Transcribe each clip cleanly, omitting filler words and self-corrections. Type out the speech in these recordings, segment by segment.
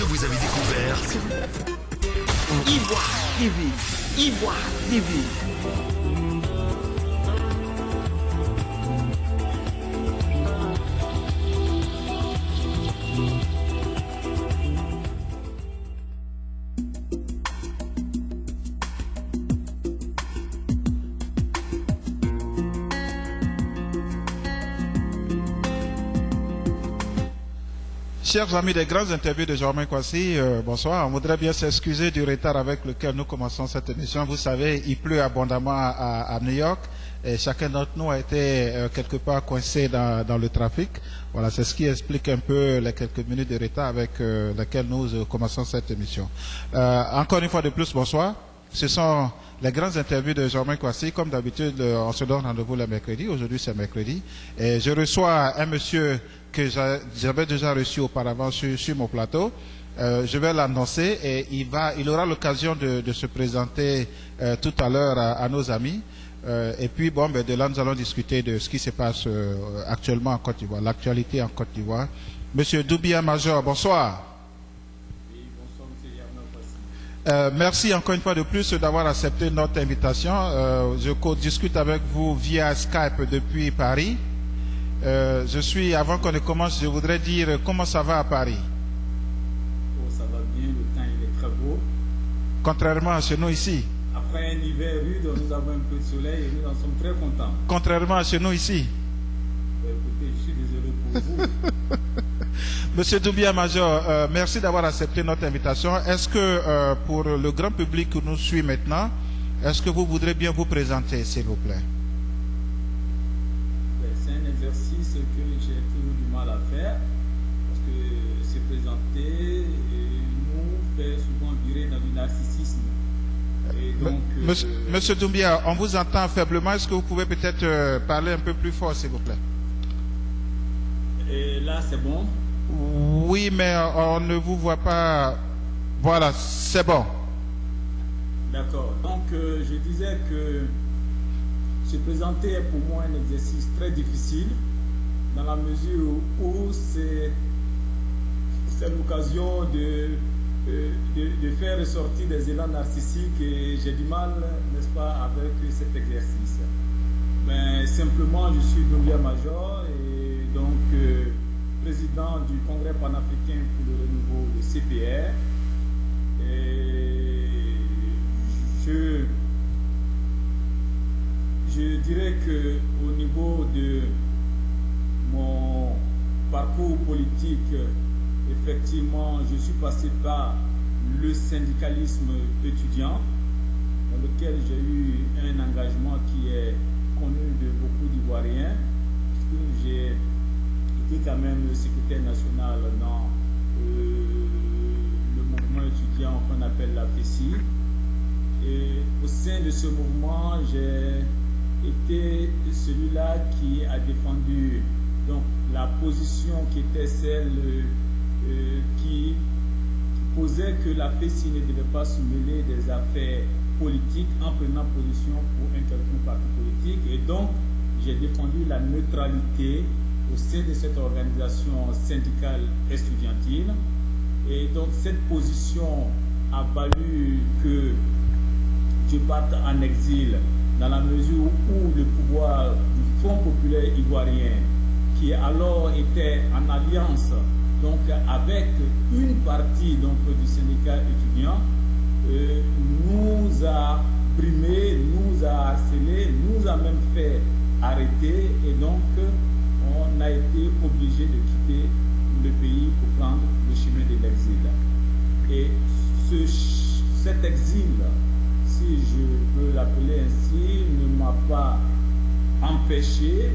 que vous avez découvert Ivoire TV. Ivoire TV. Chers amis des grandes interviews de Germain Kwasi, bonsoir. On voudrait bien s'excuser du retard avec lequel nous commençons cette émission. Vous savez, il pleut abondamment à New York et chacun d'entre nous a été quelque part coincé dans le trafic. Voilà, c'est ce qui explique un peu les quelques minutes de retard avec lesquelles nous commençons cette émission. Encore une fois de plus, bonsoir. Ce sont les grandes interviews de Germain Kwasi. Comme d'habitude, on se donne rendez-vous le mercredi. Aujourd'hui, c'est mercredi. Et je reçois un monsieur que j'avais déjà reçu auparavant sur mon plateau. Je vais l'annoncer et il aura l'occasion de se présenter tout à l'heure à nos amis. Et puis, de là, nous allons discuter de ce qui se passe actuellement en Côte d'Ivoire, l'actualité en Côte d'Ivoire. Monsieur Doumbia Major, bonsoir. Oui, bonsoir, monsieur Germain Kwasi. Merci encore une fois de plus d'avoir accepté notre invitation. Je discute avec vous via Skype depuis Paris. Avant qu'on ne commence, je voudrais dire comment ça va à Paris. Oh, ça va bien, le temps il est très beau. Contrairement à chez nous ici. Après un hiver rude, nous avons un peu de soleil et nous en sommes très contents. Contrairement à chez nous ici. Écoutez, je suis désolé pour vous. Monsieur Doumbia Major, merci d'avoir accepté notre invitation. Est-ce que pour le grand public qui nous suit maintenant, est-ce que vous voudrez bien vous présenter, s'il vous plaît? C'est un exercice que j'ai toujours du mal à faire parce que se présenter nous fait souvent virer dans du narcissisme. Et donc, Monsieur Doumbia, on vous entend faiblement. Est-ce que vous pouvez peut-être parler un peu plus fort, s'il vous plaît? Et là, c'est bon? Oui, mais on ne vous voit pas. Voilà, c'est bon. D'accord. Donc, je disais que se présenter est pour moi un exercice très difficile dans la mesure où c'est l'occasion de faire ressortir des élans narcissiques et j'ai du mal, n'est-ce pas, avec cet exercice. Mais simplement, je suis Doumbia Major et donc président du Congrès panafricain pour le renouveau de CPR. Et je dirais que au niveau de mon parcours politique, effectivement, je suis passé par le syndicalisme étudiant, dans lequel j'ai eu un engagement qui est connu de beaucoup d'Ivoiriens, puisque j'ai été quand même secrétaire national dans le mouvement étudiant qu'on appelle la FESI. Et au sein de ce mouvement, j'ai été celui-là qui a défendu donc, la position qui était celle qui posait que la FESI ne devait pas se mêler des affaires politiques en prenant position pour un quelconque parti politique. Et donc, j'ai défendu la neutralité au sein de cette organisation syndicale estudiantine. Et donc, cette position a valu que je parte en exil dans la mesure où le pouvoir du Front populaire ivoirien, qui alors était en alliance donc, avec une partie donc, du syndicat étudiant, nous a brimés, nous a harcelés, nous a même fait arrêter et donc on a été obligé de quitter le pays pour prendre le chemin de l'exil. Et cet exil, si je peux l'appeler ainsi, ne m'a pas empêché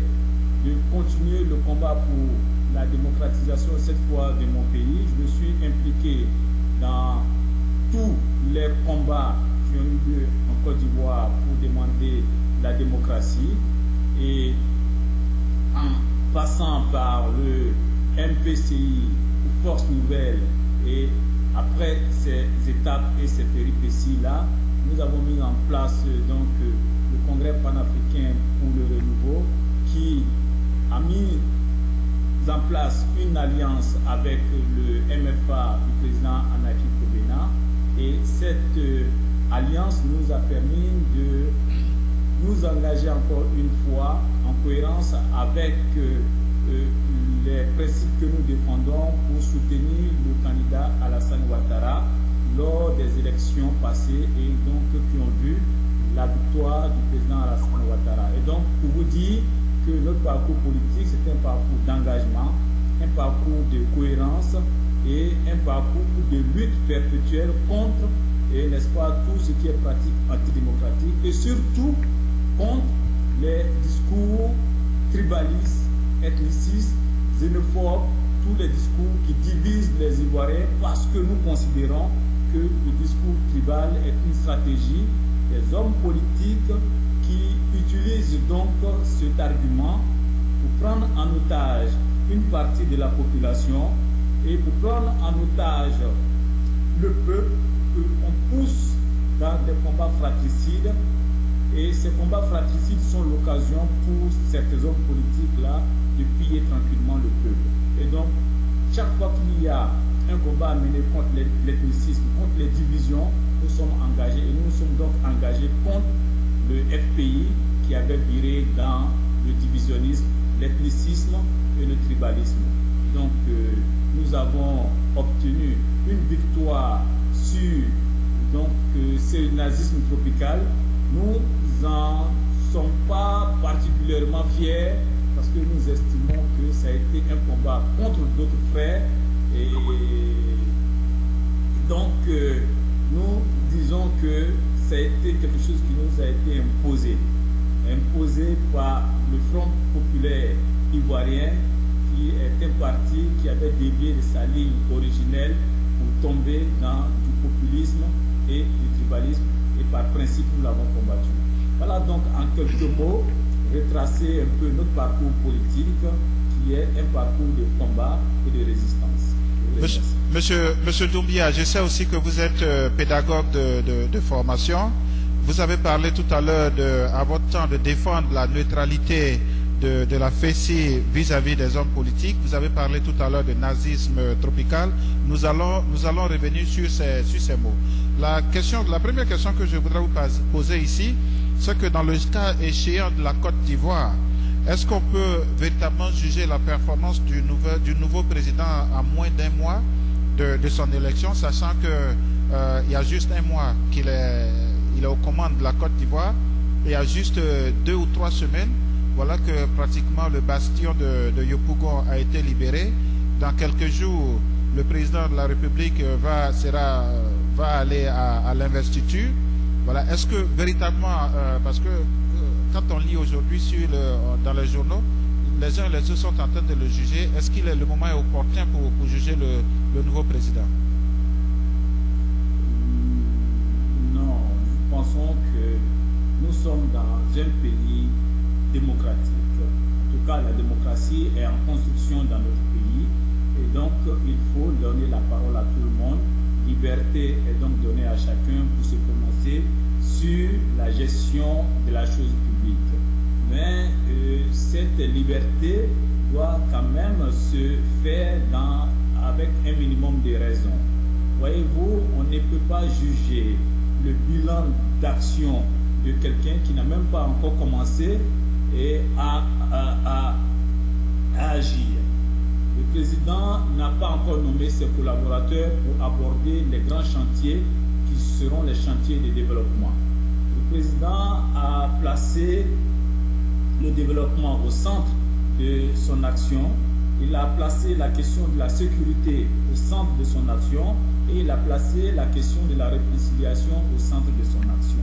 de continuer le combat pour la démocratisation, cette fois de mon pays. Je me suis impliqué dans tous les combats qui ont eu lieu en Côte d'Ivoire pour demander la démocratie. Et en passant par le MPCI, ou Force Nouvelle, et après ces étapes et ces péripéties-là, nous avons mis en place donc le Congrès panafricain pour le renouveau qui a mis en place une alliance avec le MFA du président cette alliance nous a permis de nous engager encore une fois en cohérence avec les principes que nous défendons pour soutenir le candidat Alassane Ouattara lors des élections passées et donc qui ont vu la victoire du président Alassane Ouattara. Et donc, pour vous dire que notre parcours politique, c'est un parcours d'engagement, un parcours de cohérence et un parcours de lutte perpétuelle contre, n'est-ce pas, tout ce qui est pratique antidémocratique et surtout contre les discours tribalistes, ethnicistes, xénophobes, tous les discours qui divisent les Ivoiriens parce que nous considérons que le discours tribal est une stratégie des hommes politiques qui utilisent donc cet argument pour prendre en otage une partie de la population et pour prendre en otage le peuple. On pousse dans des combats fratricides et ces combats fratricides sont l'occasion pour certains hommes politiques-là de piller tranquillement le peuple. Et donc, chaque fois qu'il y a un combat à mener contre l'ethnicisme, contre les divisions, nous sommes engagés et nous sommes donc engagés contre le FPI qui avait viré dans le divisionnisme, l'ethnicisme et le tribalisme. Donc, nous avons obtenu une victoire sur ce nazisme tropical. Nous n'en sommes pas particulièrement fiers parce que nous estimons que ça a été un combat contre d'autres frères et donc nous disons que ça a été quelque chose qui nous a été imposé par le Front populaire ivoirien qui est un parti qui avait dévié de sa ligne originelle pour tomber dans du populisme et du tribalisme et par principe nous l'avons combattu. Voilà donc en quelques mots retracer un peu notre parcours politique qui est un parcours de combat et de résistance. Monsieur Doumbia, je sais aussi que vous êtes pédagogue de formation. Vous avez parlé tout à l'heure à votre temps de défendre la neutralité de la FECI vis-à-vis des hommes politiques. Vous avez parlé tout à l'heure de nazisme tropical. Nous allons revenir sur ces mots. La première question que je voudrais vous poser ici, c'est que dans le cas échéant de la Côte d'Ivoire, est-ce qu'on peut véritablement juger la performance du nouveau président à moins d'un mois de son élection, sachant qu'il y a juste un mois qu'il est aux commandes de la Côte d'Ivoire, et il y a juste 2 ou 3 semaines, voilà que pratiquement le bastion de Yopougon a été libéré. Dans quelques jours, le président de la République va aller à l'investiture. Voilà. Est-ce que véritablement, parce que quand on lit aujourd'hui dans les journaux, les uns et les autres sont en train de le juger, est-ce qu'il est le moment opportun pour juger le nouveau président? Non, nous pensons que nous sommes dans un pays démocratique. En tout cas, la démocratie est en construction dans notre pays et donc il faut donner la parole à tout le monde. Liberté est donc donnée à chacun pour se prononcer sur la gestion de la chose publique. Mais cette liberté doit quand même se faire avec un minimum de raison. Voyez-vous, on ne peut pas juger le bilan d'action de quelqu'un qui n'a même pas encore commencé à agir. Le président n'a pas encore nommé ses collaborateurs pour aborder les grands chantiers qui seront les chantiers de développement. Le président a placé le développement au centre de son action. Il a placé la question de la sécurité au centre de son action et il a placé la question de la réconciliation au centre de son action.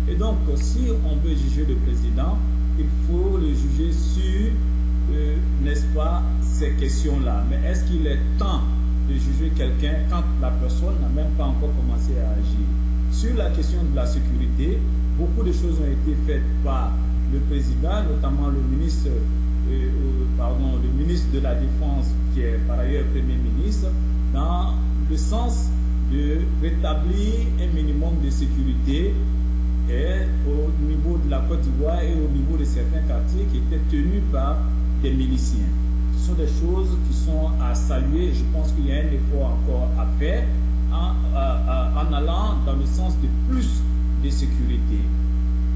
Et donc, si on veut juger le président, il faut le juger sur, n'est-ce pas, ces questions-là. Mais est-ce qu'il est temps de juger quelqu'un quand la personne n'a même pas encore commencé à agir? Sur la question de la sécurité, beaucoup de choses ont été faites par le président, notamment le ministre de la Défense, qui est par ailleurs Premier ministre, dans le sens de rétablir un minimum de sécurité au niveau de la Côte d'Ivoire et au niveau de certains quartiers qui étaient tenus par des miliciens. Ce sont des choses qui sont à saluer. Je pense qu'il y a un effort encore à faire en allant dans le sens de plus de sécurité.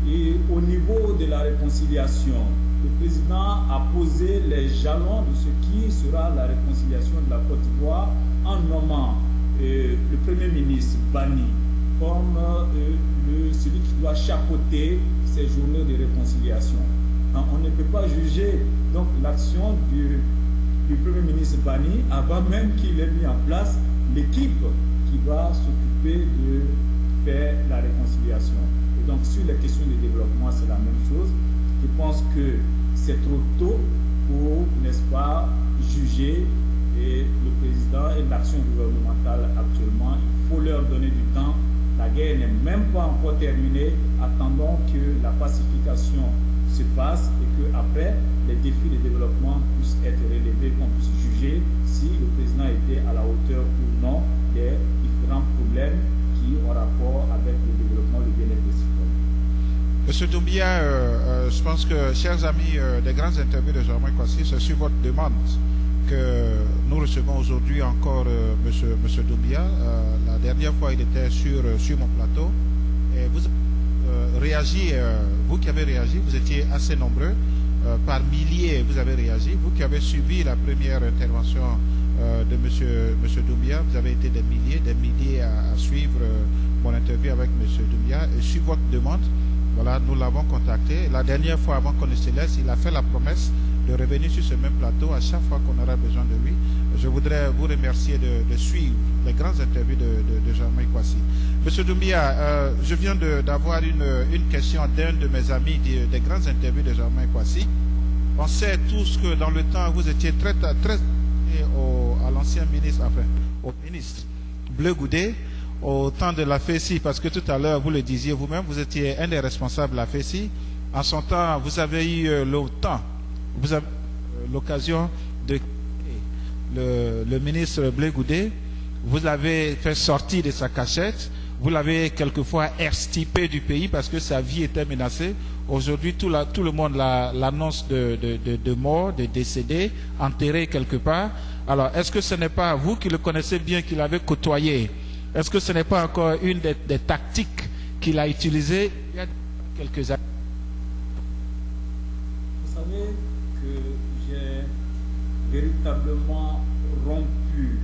Et au niveau de la réconciliation, le président a posé les jalons de ce qui sera la réconciliation de la Côte d'Ivoire en nommant le Premier ministre Bani comme celui qui doit chapeauter ces journées de réconciliation. On ne peut pas juger donc l'action du Premier ministre Bani avant même qu'il ait mis en place l'équipe qui va s'occuper de faire la réconciliation. Et donc sur les questions de développement, c'est la même chose. Je pense que c'est trop tôt pour, n'est-ce pas, juger le président et l'action gouvernementale actuellement. Il faut leur donner du temps. La guerre n'est même pas encore terminée. Attendons que la pacification se passe et qu'après, les défis de développement puissent être relevés, qu'on puisse juger si le président était à la hauteur ou non des différents problèmes qui ont rapport avec le développement, le bien-être des citoyens. Monsieur Doumbia, je pense que, chers amis des grandes interviews de Germain Kwasi, c'est sur votre demande que nous recevons aujourd'hui encore monsieur Doumbia. La dernière fois, il était sur mon plateau. Et vous réagi, vous qui avez réagi, vous étiez assez nombreux. Par milliers, vous avez réagi. Vous qui avez suivi la première intervention de monsieur Doumbia, vous avez été des milliers à suivre mon interview avec monsieur Doumbia. Et sur votre demande, voilà, nous l'avons contacté. La dernière fois, avant qu'on ne se laisse, il a fait la promesse de revenir sur ce même plateau à chaque fois qu'on aura besoin de lui. Je voudrais vous remercier de suivre les grandes interviews de Germain Kwasi. Monsieur Doumbia, je viens d'avoir une question d'un de mes amis des grandes interviews de Germain Kwasi. On sait tous que dans le temps, vous étiez très à l'ancien ministre, enfin, au ministre Bleu Goudé, au temps de la FECI, parce que tout à l'heure, vous le disiez vous-même, vous étiez un des responsables de la FECI. En son temps, vous avez eu vous avez l'occasion de le ministre Bleu Goudé, vous l'avez fait sortir de sa cachette, vous l'avez quelquefois extirpé du pays parce que sa vie était menacée. Aujourd'hui, tout le monde l'annonce de mort, de décédé, enterré quelque part. Alors, est-ce que ce n'est pas vous qui le connaissez bien, qui l'avez côtoyé? Est-ce que ce n'est pas encore une des tactiques qu'il a utilisées il y a quelques années? Vous savez que j'ai véritablement rompu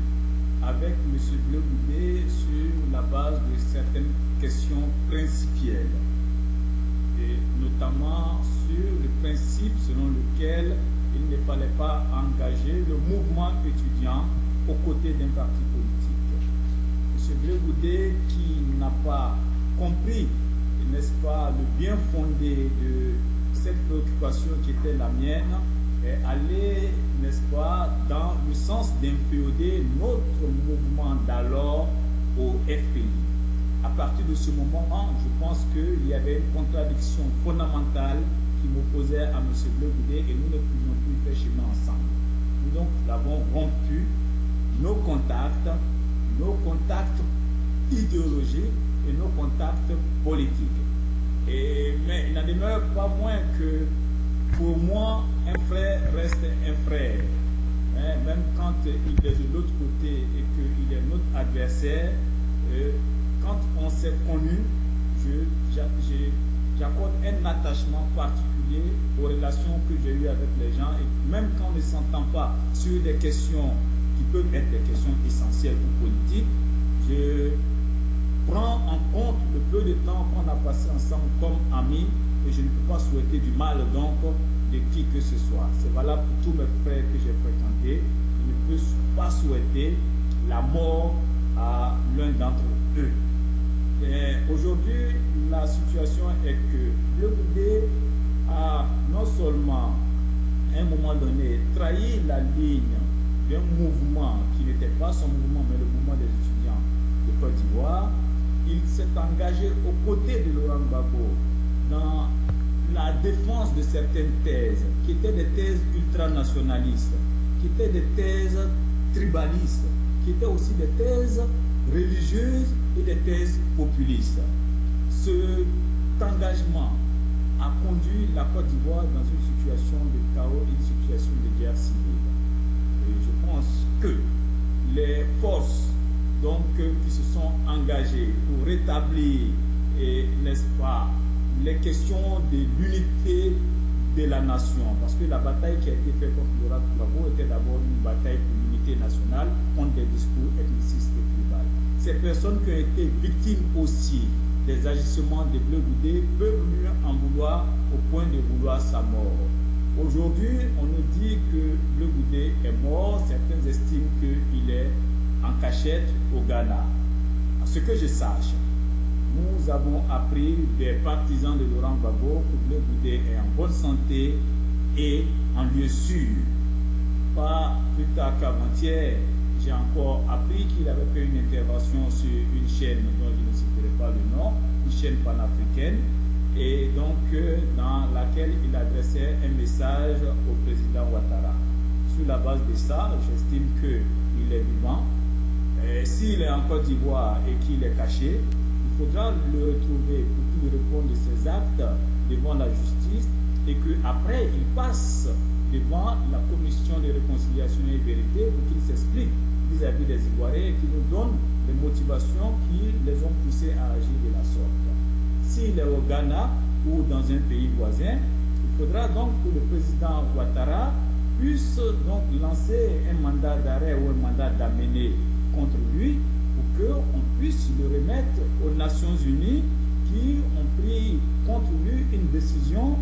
avec M. Bleu Goudé sur la base de certaines questions principielles, et notamment sur le principe selon lequel il ne fallait pas engager le mouvement étudiant aux côtés d'un parti politique. M. Bleu Goudé, qui n'a pas compris, n'est-ce pas, le bien fondé de cette préoccupation qui était la mienne, est allé, n'est-ce pas, dans le sens d'inféoder notre mouvement d'alors au FPI. À partir de ce moment, je pense qu'il y avait une contradiction fondamentale qui m'opposait à M. Bleu Goudé et nous ne pouvions plus faire chemin ensemble. Nous donc avons rompu nos contacts idéologiques et nos contacts politiques. Mais il n'en demeure pas moins que pour moi, un frère reste un frère. Même quand il est de l'autre côté et qu'il est notre adversaire, quand on s'est connu, j'accorde un attachement particulier aux relations que j'ai eues avec les gens. Et même quand on ne s'entend pas sur des questions qui peuvent être des questions essentielles ou politiques, je prends en compte le peu de temps qu'on a passé ensemble comme amis et je ne peux pas souhaiter du mal donc de qui que ce soit. C'est valable pour tous mes frères que j'ai fréquentés. Je ne peux pas souhaiter la mort à l'un d'entre eux. Aujourd'hui, la situation est que Bleu Goudé a non seulement à un moment donné trahi la ligne d'un mouvement qui n'était pas son mouvement mais le mouvement des étudiants de Côte d'Ivoire, il s'est engagé aux côtés de Laurent Gbagbo dans la défense de certaines thèses, qui étaient des thèses ultranationalistes, qui étaient des thèses tribalistes, qui étaient aussi des thèses religieuses et des thèses populistes. Cet engagement a conduit la Côte d'Ivoire dans une situation de chaos et une situation de guerre civile. Et je pense que les forces donc qui se sont engagés pour rétablir, n'est-ce pas, les questions de l'unité de la nation, parce que la bataille qui a été faite contre Laurent Gbagbo était d'abord une bataille pour l'unité nationale contre des discours ethnicistes et tribaux. Ces personnes qui ont été victimes aussi des agissements de Bleu Goudé peuvent lui en vouloir au point de vouloir sa mort. Aujourd'hui, on nous dit que Bleu Goudé est mort, certains estiment qu'il est en cachette au Ghana. À ce que je sache, nous avons appris des partisans de Laurent Gbagbo que Bleu Goudé est en bonne santé et en lieu sûr. Pas plus tard qu'avant-hier, j'ai encore appris qu'il avait fait une intervention sur une chaîne dont je ne citerai pas le nom, une chaîne panafricaine, et donc dans laquelle il adressait un message au président Ouattara. Sur la base de ça, j'estime qu'il est vivant. S'il est en Côte d'Ivoire et qu'il est caché, il faudra le retrouver pour qu'il réponde de ses actes devant la justice et qu'après il passe devant la commission de réconciliation et vérité pour qu'il s'explique vis-à-vis des Ivoiriens et qu'il nous donne les motivations qui les ont poussés à agir de la sorte. S'il est au Ghana ou dans un pays voisin, il faudra donc que le président Ouattara puisse donc lancer un mandat d'arrêt ou un mandat d'amener contre lui pour qu'on puisse le remettre aux Nations Unies qui ont pris contre lui une décision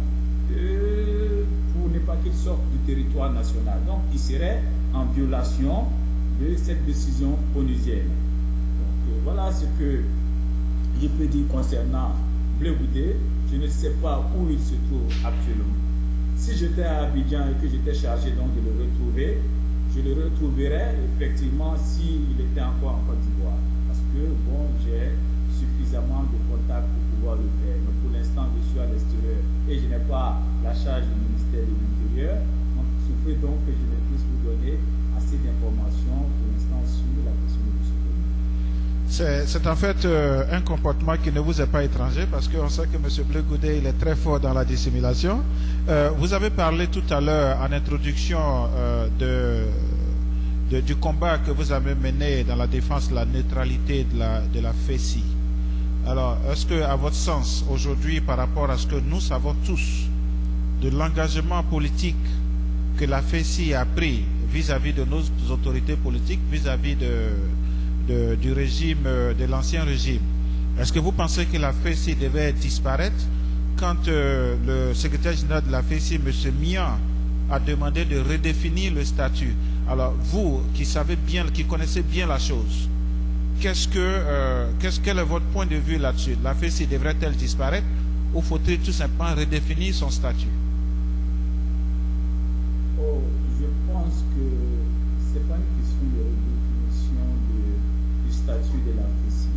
pour ne pas qu'il sorte du territoire national. Donc il serait en violation de cette décision onusienne. Donc voilà ce que je peux dire concernant Bleu Goudé. Je ne sais pas où il se trouve actuellement. Si j'étais à Abidjan et que j'étais chargé donc de le retrouver, je le retrouverais effectivement s'il était encore en Côte d'Ivoire. Parce que bon, j'ai suffisamment de contacts pour pouvoir le faire. Mais pour l'instant, je suis à l'extérieur et je n'ai pas la charge du ministère de l'Intérieur. Donc, il souffrait donc que je ne puisse vous donner assez d'informations pour l'instant sur la question de ce problème. C'est en fait un comportement qui ne vous est pas étranger parce qu'on sait que M. Bleu Goudé il est très fort dans la dissimulation. Vous avez parlé tout à l'heure en introduction du combat que vous avez mené dans la défense de la neutralité de la FECI. Alors, est-ce que, à votre sens, aujourd'hui, par rapport à ce que nous savons tous de l'engagement politique que la FECI a pris vis-à-vis de nos autorités politiques, vis-à-vis du régime, de l'ancien régime, est-ce que vous pensez que la FECI devait disparaître quand le secrétaire général de la FECI, M. Mian, a demandé de redéfinir le statut? Alors, vous, qui savez bien, qui connaissez bien la chose, quel est votre point de vue là-dessus? La FECI devrait-elle disparaître ou faut-il tout simplement redéfinir son statut? Oh, je pense que ce n'est pas une question de redéfinition du statut de la FECI.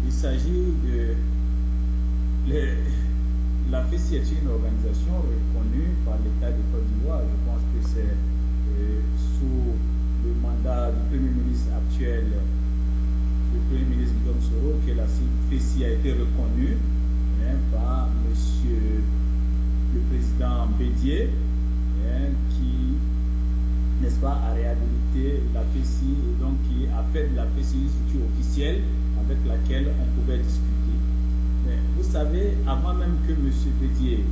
Il s'agit de... La FECI est une organisation reconnue par l'État de Côte d'Ivoire. Je pense que c'est sous le mandat du Premier ministre actuel, le Premier ministre Guillaume Soro, que la FECI a été reconnue par Monsieur le Président Bédier, qui, n'est-ce pas, a réhabilité la FECI et donc qui a fait de la FECI une structure officielle avec laquelle on pouvait discuter. Mais vous savez, avant même que M. Bédier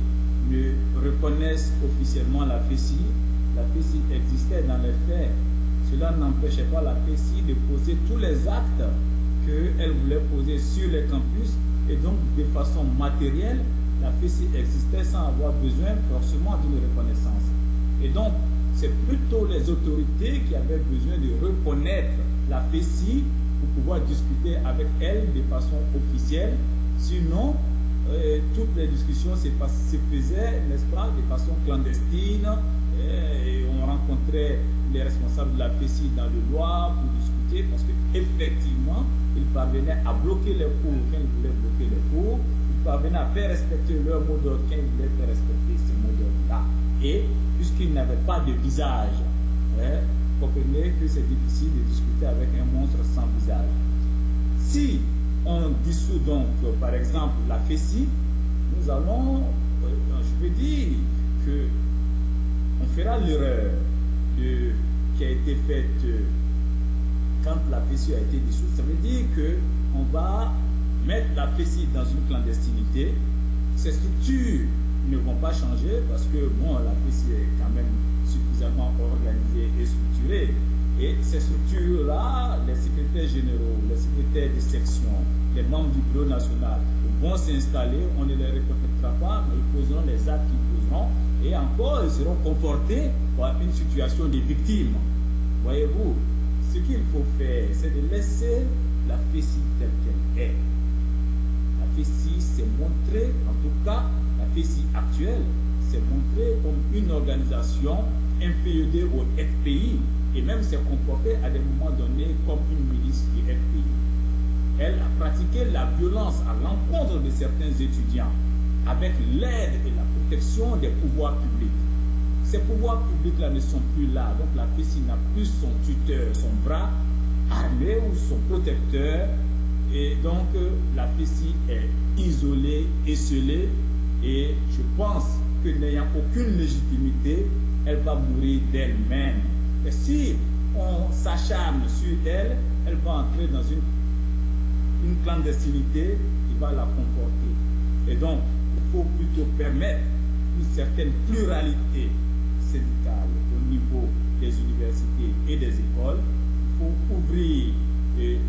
ne reconnaisse officiellement la FECI existait dans les faits. Cela n'empêchait pas la FECI de poser tous les actes qu'elle voulait poser sur les campus et donc de façon matérielle, la FECI existait sans avoir besoin forcément d'une reconnaissance. Et donc, c'est plutôt les autorités qui avaient besoin de reconnaître la FECI pour pouvoir discuter avec elle de façon officielle. Sinon, toutes les discussions se faisaient, n'est-ce pas, de façon clandestine. Et on rencontrait les responsables de la FECI dans le Loir pour discuter parce qu'effectivement, ils parvenaient à bloquer les cours quand ils voulaient bloquer les cours, ils parvenaient à faire respecter leur mot d'ordre quand ils voulaient faire respecter ces mots d'ordre-là. Et puisqu'ils n'avaient pas de visage, comprenez que c'est difficile de discuter avec un monstre sans visage. Si on dissout donc, par exemple, la FECI, nous allons, je veux dire que on fera l'erreur qui a été faite quand la FECI a été dissoute, ça veut dire qu'on va mettre la FECI dans une clandestinité. Ces structures ne vont pas changer parce que bon, la FECI est quand même suffisamment organisée et structurée. Et ces structures-là, les secrétaires généraux, les secrétaires de section, les membres du bureau national vont s'installer, on ne les reconnaîtra pas, mais ils poseront les actes qu'ils poseront, et encore, ils seront comportés par une situation de victime. Voyez-vous, ce qu'il faut faire, c'est de laisser la FECI telle qu'elle est. La FECI s'est montrée, en tout cas, la FECI actuelle, s'est montrée comme une organisation inféodée au FPI, et même s'est comportée à des moments donnés comme une milice du FPI. Elle a pratiqué la violence à l'encontre de certains étudiants avec l'aide et la protection des pouvoirs publics. Ces pouvoirs publics-là ne sont plus là, donc la FECI n'a plus son tuteur, son bras armé ou son protecteur, et donc la FECI est isolée, esselée, et je pense que n'ayant aucune légitimité, elle va mourir d'elle-même. Et si on s'acharne sur elle, elle va entrer dans une clandestinité qui va la comporter. Et donc, il faut plutôt permettre une certaine pluralité syndicale au niveau des universités et des écoles. Il faut ouvrir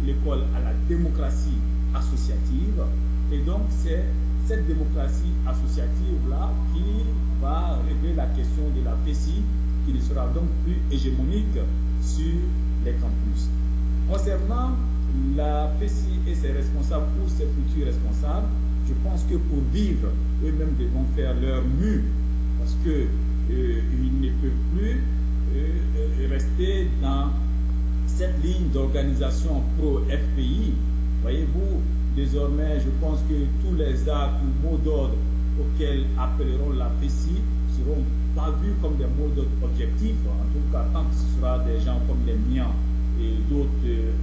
l'école à la démocratie associative. Et donc, c'est cette démocratie associative-là qui va régler la question de la FECI, qui ne sera donc plus hégémonique sur les campus. Concernant la FECI et ses responsables ou ses futurs responsables, je pense que pour vivre, eux-mêmes devront faire leur mue, parce qu'ils ne peuvent plus rester dans cette ligne d'organisation pro-FPI. Voyez-vous, désormais, je pense que tous les actes ou mots d'ordre auxquels appelleront la FECI seront pas vus comme des mots d'ordre objectifs. En tout cas, tant que ce sera des gens comme les miens et d'autres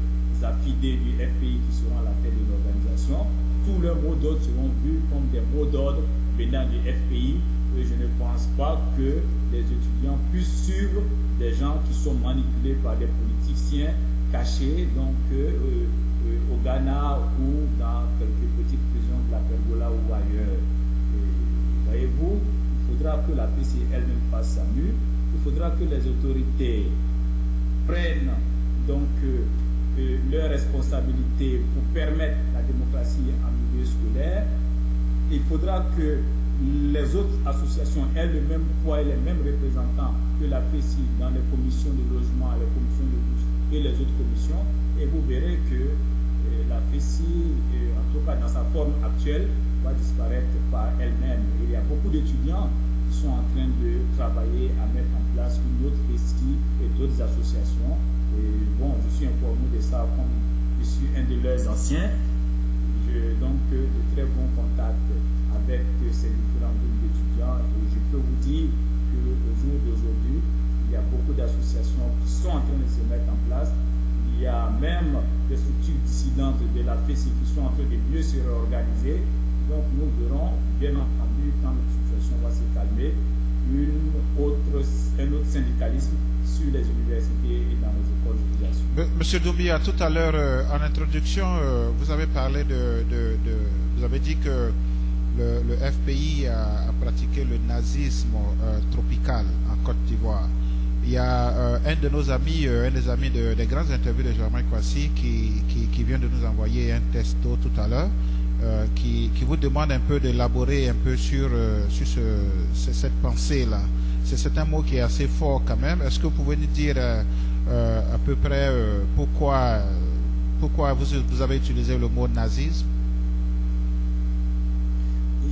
affidés du FPI qui seront à la tête de l'organisation, tous leurs mots d'ordre seront vus comme des mots d'ordre venant du FPI. Et je ne pense pas que les étudiants puissent suivre des gens qui sont manipulés par des politiciens cachés donc au Ghana ou dans quelques petites prisons de la Pergola ou ailleurs. Voyez-vous, il faudra que la FECI elle-même fasse sa mue. Il faudra que les autorités prennent donc leurs responsabilités pour permettre la démocratie en milieu scolaire. Il faudra que les autres associations aient le même poids et les mêmes représentants que la FECI dans les commissions de logement, les commissions de bourse et les autres commissions. Et vous verrez que la FECI, en tout cas dans sa forme actuelle, va disparaître par elle-même. Il y a beaucoup d'étudiants qui sont en train de travailler à mettre en place une autre FECI et d'autres associations. Et bon, je suis informé de ça comme je suis un de leurs anciens. J'ai donc de très bons contacts avec ces différents groupes d'étudiants. Et je peux vous dire qu'au jour d'aujourd'hui, il y a beaucoup d'associations qui sont en train de se mettre en place. Il y a même des structures dissidentes de la FECI qui sont en train de mieux se réorganiser. Donc nous verrons, bien entendu, quand la situation va se calmer, un autre syndicalisme sur les universités et dans les écoles d'utilisation. Monsieur Doumbia, tout à l'heure, en introduction, vous avez parlé vous avez dit que le FPI a pratiqué le nazisme tropical en Côte d'Ivoire. Il y a un de nos amis, un des amis des grandes interviews de Germain Kwasi qui vient de nous envoyer un texto tout à l'heure qui vous demande un peu d'élaborer un peu sur cette pensée-là. C'est un mot qui est assez fort quand même. Est-ce que vous pouvez nous dire à peu près pourquoi vous avez utilisé le mot nazisme?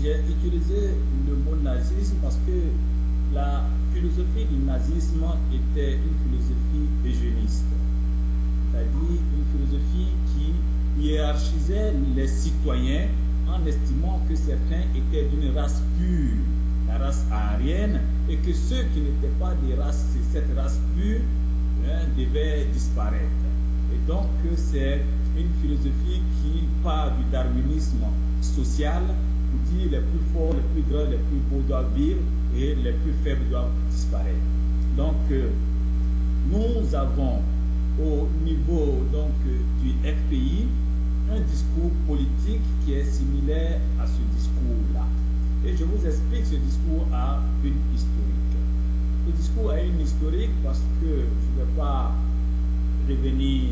J'ai utilisé le mot nazisme parce que la philosophie du nazisme était une philosophie eugéniste, c'est-à-dire une philosophie qui hiérarchisait les citoyens en estimant que certains étaient d'une race pure, la race aryenne, et que ceux qui n'étaient pas cette race pure devaient disparaître. Et donc c'est une philosophie qui part du darwinisme social pour dire les plus forts, les plus grands, les plus beaux doivent vivre et les plus faibles doivent disparaître. Donc nous avons au niveau donc du FPI un discours politique qui est similaire à ce discours-là. Et je vous explique, ce discours a une historique. Le discours a une historique parce que je ne vais pas revenir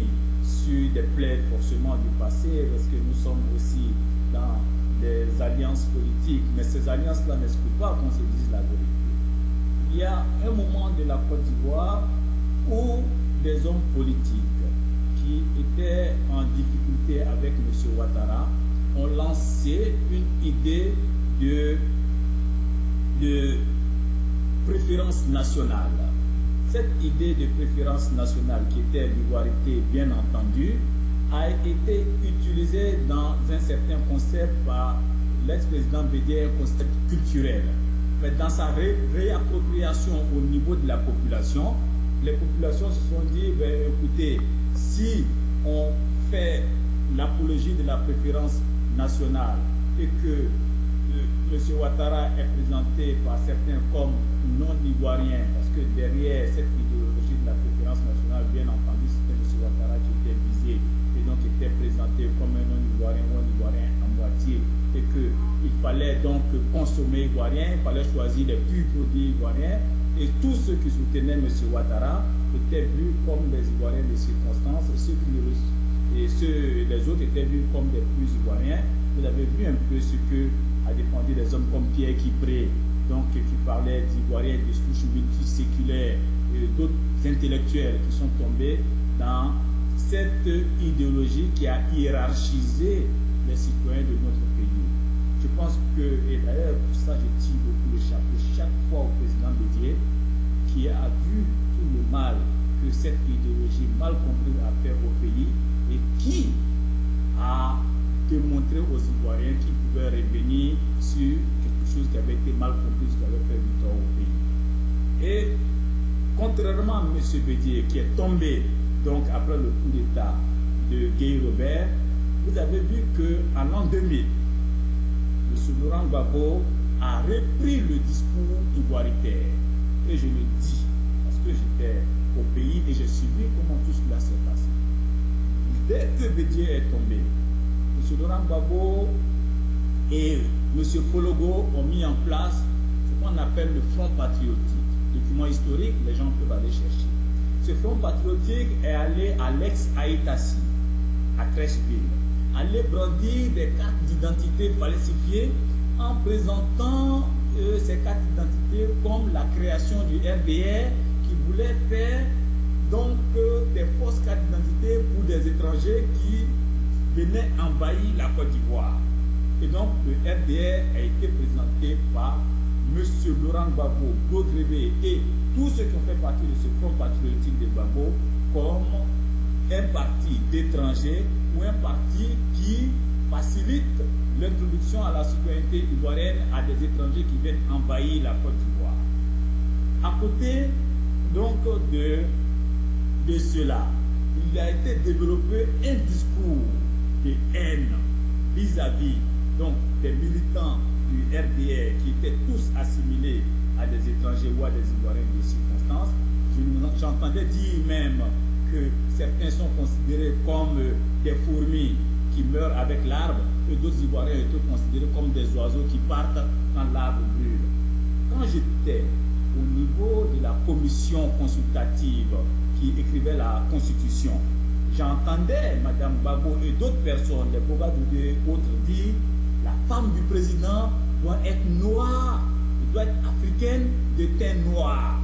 sur des plaies forcément du passé, parce que nous sommes aussi dans des alliances politiques, mais ces alliances-là n'excluent pas qu'on se dise la vérité. Il y a un moment de la Côte d'Ivoire où des hommes politiques qui étaient en difficulté avec M. Ouattara ont lancé une idée de préférence nationale. Cette idée de préférence nationale, qui était l'ivoirité bien entendu, a été utilisée dans un certain concept par l'ex-président Bédié, un concept culturel. Mais dans sa réappropriation au niveau de la population, les populations se sont dit, ben, écoutez, si on fait l'apologie de la préférence nationale et que M. Ouattara est présenté par certains comme non-ivoirien, parce que derrière cette idéologie de la préférence nationale, bien entendu, c'était M. Ouattara qui était visé et donc était présenté comme un non-ivoirien ou un ivoirien à moitié, et qu'il fallait donc consommer ivoirien, il fallait choisir les plus produits ivoiriens, et tous ceux qui soutenaient M. Ouattara étaient vus comme des ivoiriens de circonstance, et les autres étaient vus comme des plus ivoiriens. Vous avez vu un peu ce que a défendu des hommes comme Pierre Kipré, donc qui parlait d'ivoiriens de souches multiséculaires, et d'autres intellectuels qui sont tombés dans cette idéologie qui a hiérarchisé les citoyens de notre pays. Je pense que, et d'ailleurs pour ça je tire beaucoup le chapeau chaque fois au président Bédié, qui a vu tout le mal que cette idéologie mal comprise a fait au pays et qui a démontré aux Ivoiriens qu'ils pouvaient revenir sur quelque chose qui avait été mal compris, qui avait fait du tort au pays. Et contrairement à M. Bédié, qui est tombé donc après le coup d'État de Guy Robert, vous avez vu qu'en l'an 2000, M. Laurent Gbagbo a repris le discours ivoiritaire. Et je le dis, parce que j'étais au pays et j'ai suivi comment tout cela s'est passé. Dès que Bédié est tombé, M. Laurent Gbagbo et M. Fologo ont mis en place ce qu'on appelle le Front patriotique. Document historique, les gens peuvent aller chercher. Ce Front patriotique est allé à l'ex-Haïtassi, à Crècheville, aller brandir des cartes d'identité falsifiées en présentant ces cartes d'identité comme la création du RDR qui voulait faire donc des fausses cartes d'identité pour des étrangers qui venaient envahir la Côte d'Ivoire. Et donc le RDR a été présenté par M. Laurent Gbagbo, Beaugrébé et tous ceux qui ont fait partie de ce front patriotique de Gbagbo comme un parti d'étrangers ou un parti qui facilite l'introduction à la citoyenneté ivoirienne à des étrangers qui viennent envahir la Côte d'Ivoire. À côté donc de cela, il a été développé un discours de haine vis-à-vis donc des militants du RDR qui étaient tous assimilés à des étrangers ou à des Ivoiriens de circonstances. J'entendais dire même que certains sont considérés comme des fourmis qui meurent avec l'arbre et d'autres Ivoiriens étaient considérés comme des oiseaux qui partent quand l'arbre brûle. Quand j'étais au niveau de la commission consultative qui écrivait la Constitution, j'entendais Mme Gbagbo et d'autres personnes, les Bogadoudé et autres, dire la femme du président doit être noire, elle doit être africaine de teint noir,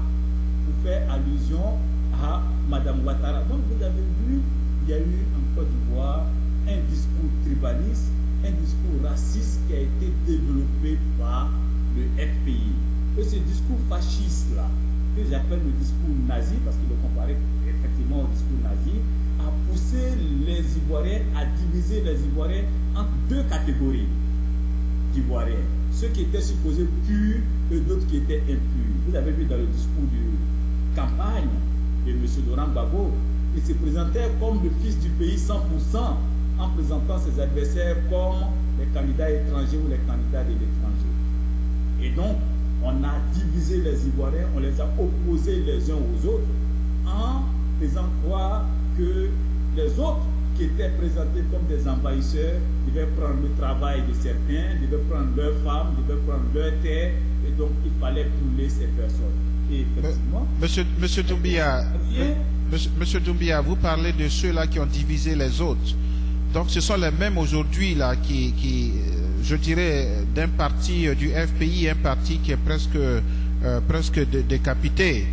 pour faire allusion à Mme Ouattara. Donc vous avez vu, il y a eu en Côte d'Ivoire un discours tribaliste, un discours raciste qui a été développé par le FPI. Et ce discours fasciste-là, que j'appelle le discours nazi, parce qu'il est comparé effectivement au discours nazi, a poussé les Ivoiriens à diviser les Ivoiriens en deux catégories d'Ivoiriens. Ceux qui étaient supposés purs et d'autres qui étaient impurs. Vous avez vu dans le discours de campagne de M. Laurent Gbagbo, il se présentait comme le fils du pays 100%, en présentant ses adversaires comme les candidats étrangers ou les candidats de l'étranger. Et donc, on a divisé les Ivoiriens, on les a opposés les uns aux autres, en faisant croire que les autres qui étaient présentés comme des envahisseurs devaient prendre le travail de certains, devaient prendre leurs femmes, devaient prendre leurs terres, et donc il fallait brûler ces personnes. Et effectivement, Monsieur Doumbia, vous parlez de ceux-là qui ont divisé les autres. Donc ce sont les mêmes aujourd'hui là qui je dirais, d'un parti du FPI, un parti qui est presque décapité,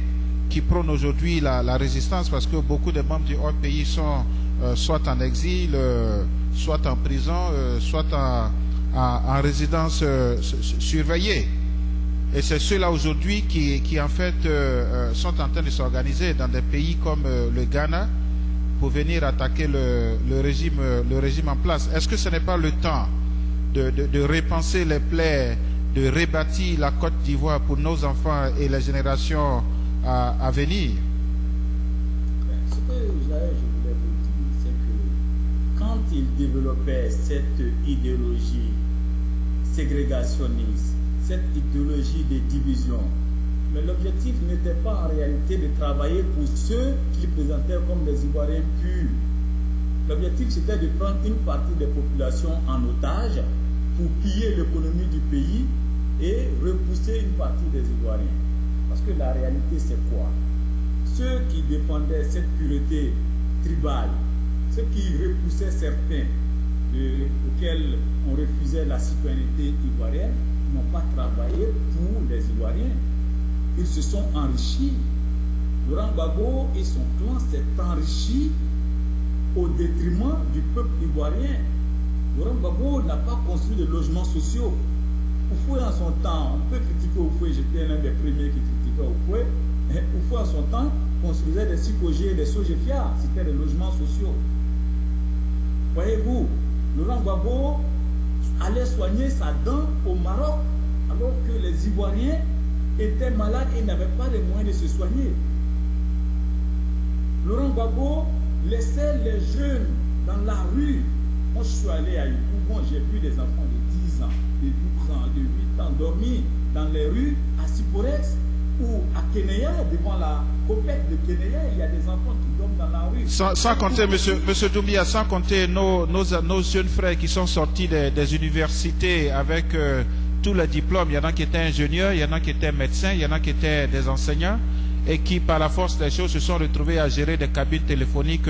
qui prône aujourd'hui la résistance, parce que beaucoup de membres du FPI sont soit en exil, soit en prison, soit en résidence surveillée. Et c'est ceux-là aujourd'hui qui en fait sont en train de s'organiser dans des pays comme le Ghana pour venir attaquer le régime en place. Est-ce que ce n'est pas le temps de repenser les plaies, de rebâtir la Côte d'Ivoire pour nos enfants et les générations à venir? Ce que je voulais vous dire, c'est que quand ils développaient cette idéologie ségrégationniste, cette idéologie de division, mais l'objectif n'était pas en réalité de travailler pour ceux qui présentaient comme des Ivoiriens purs. L'objectif, c'était de prendre une partie des populations en otage pour piller l'économie du pays et repousser une partie des Ivoiriens. Parce que la réalité, c'est quoi? Ceux qui défendaient cette pureté tribale, ceux qui repoussaient certains auxquels on refusait la citoyenneté ivoirienne, n'ont pas travaillé pour les Ivoiriens. Ils se sont enrichis. Laurent Gbagbo et son clan s'est enrichi au détriment du peuple ivoirien. Laurent Gbagbo n'a pas construit de logements sociaux. Oufoué en son temps, on peut critiquer Oufoué, j'étais l'un des premiers qui critiquait Oufoué. Oufoué en son temps construisait des Sikogé et des Sogefia, c'était des logements sociaux. Voyez-vous, Laurent Gbagbo allait soigner sa dent au Maroc alors que les Ivoiriens étaient malades et n'avaient pas les moyens de se soigner. Laurent Gbagbo laissait les jeunes dans la rue. Moi, je suis allé à Yopougon, j'ai vu des enfants de 10 ans, de 12 ans, de 8 ans dormir dans les rues à Siporex ou à Kenya, devant la copette de Kenya, il y a des enfants qui dorment dans la rue. Sans compter, monsieur Doumbia, sans compter nos jeunes frères qui sont sortis des universités avec tous les diplômes. Il y en a qui étaient ingénieurs, il y en a qui étaient médecins, il y en a qui étaient des enseignants et qui, par la force des choses, se sont retrouvés à gérer des cabines téléphoniques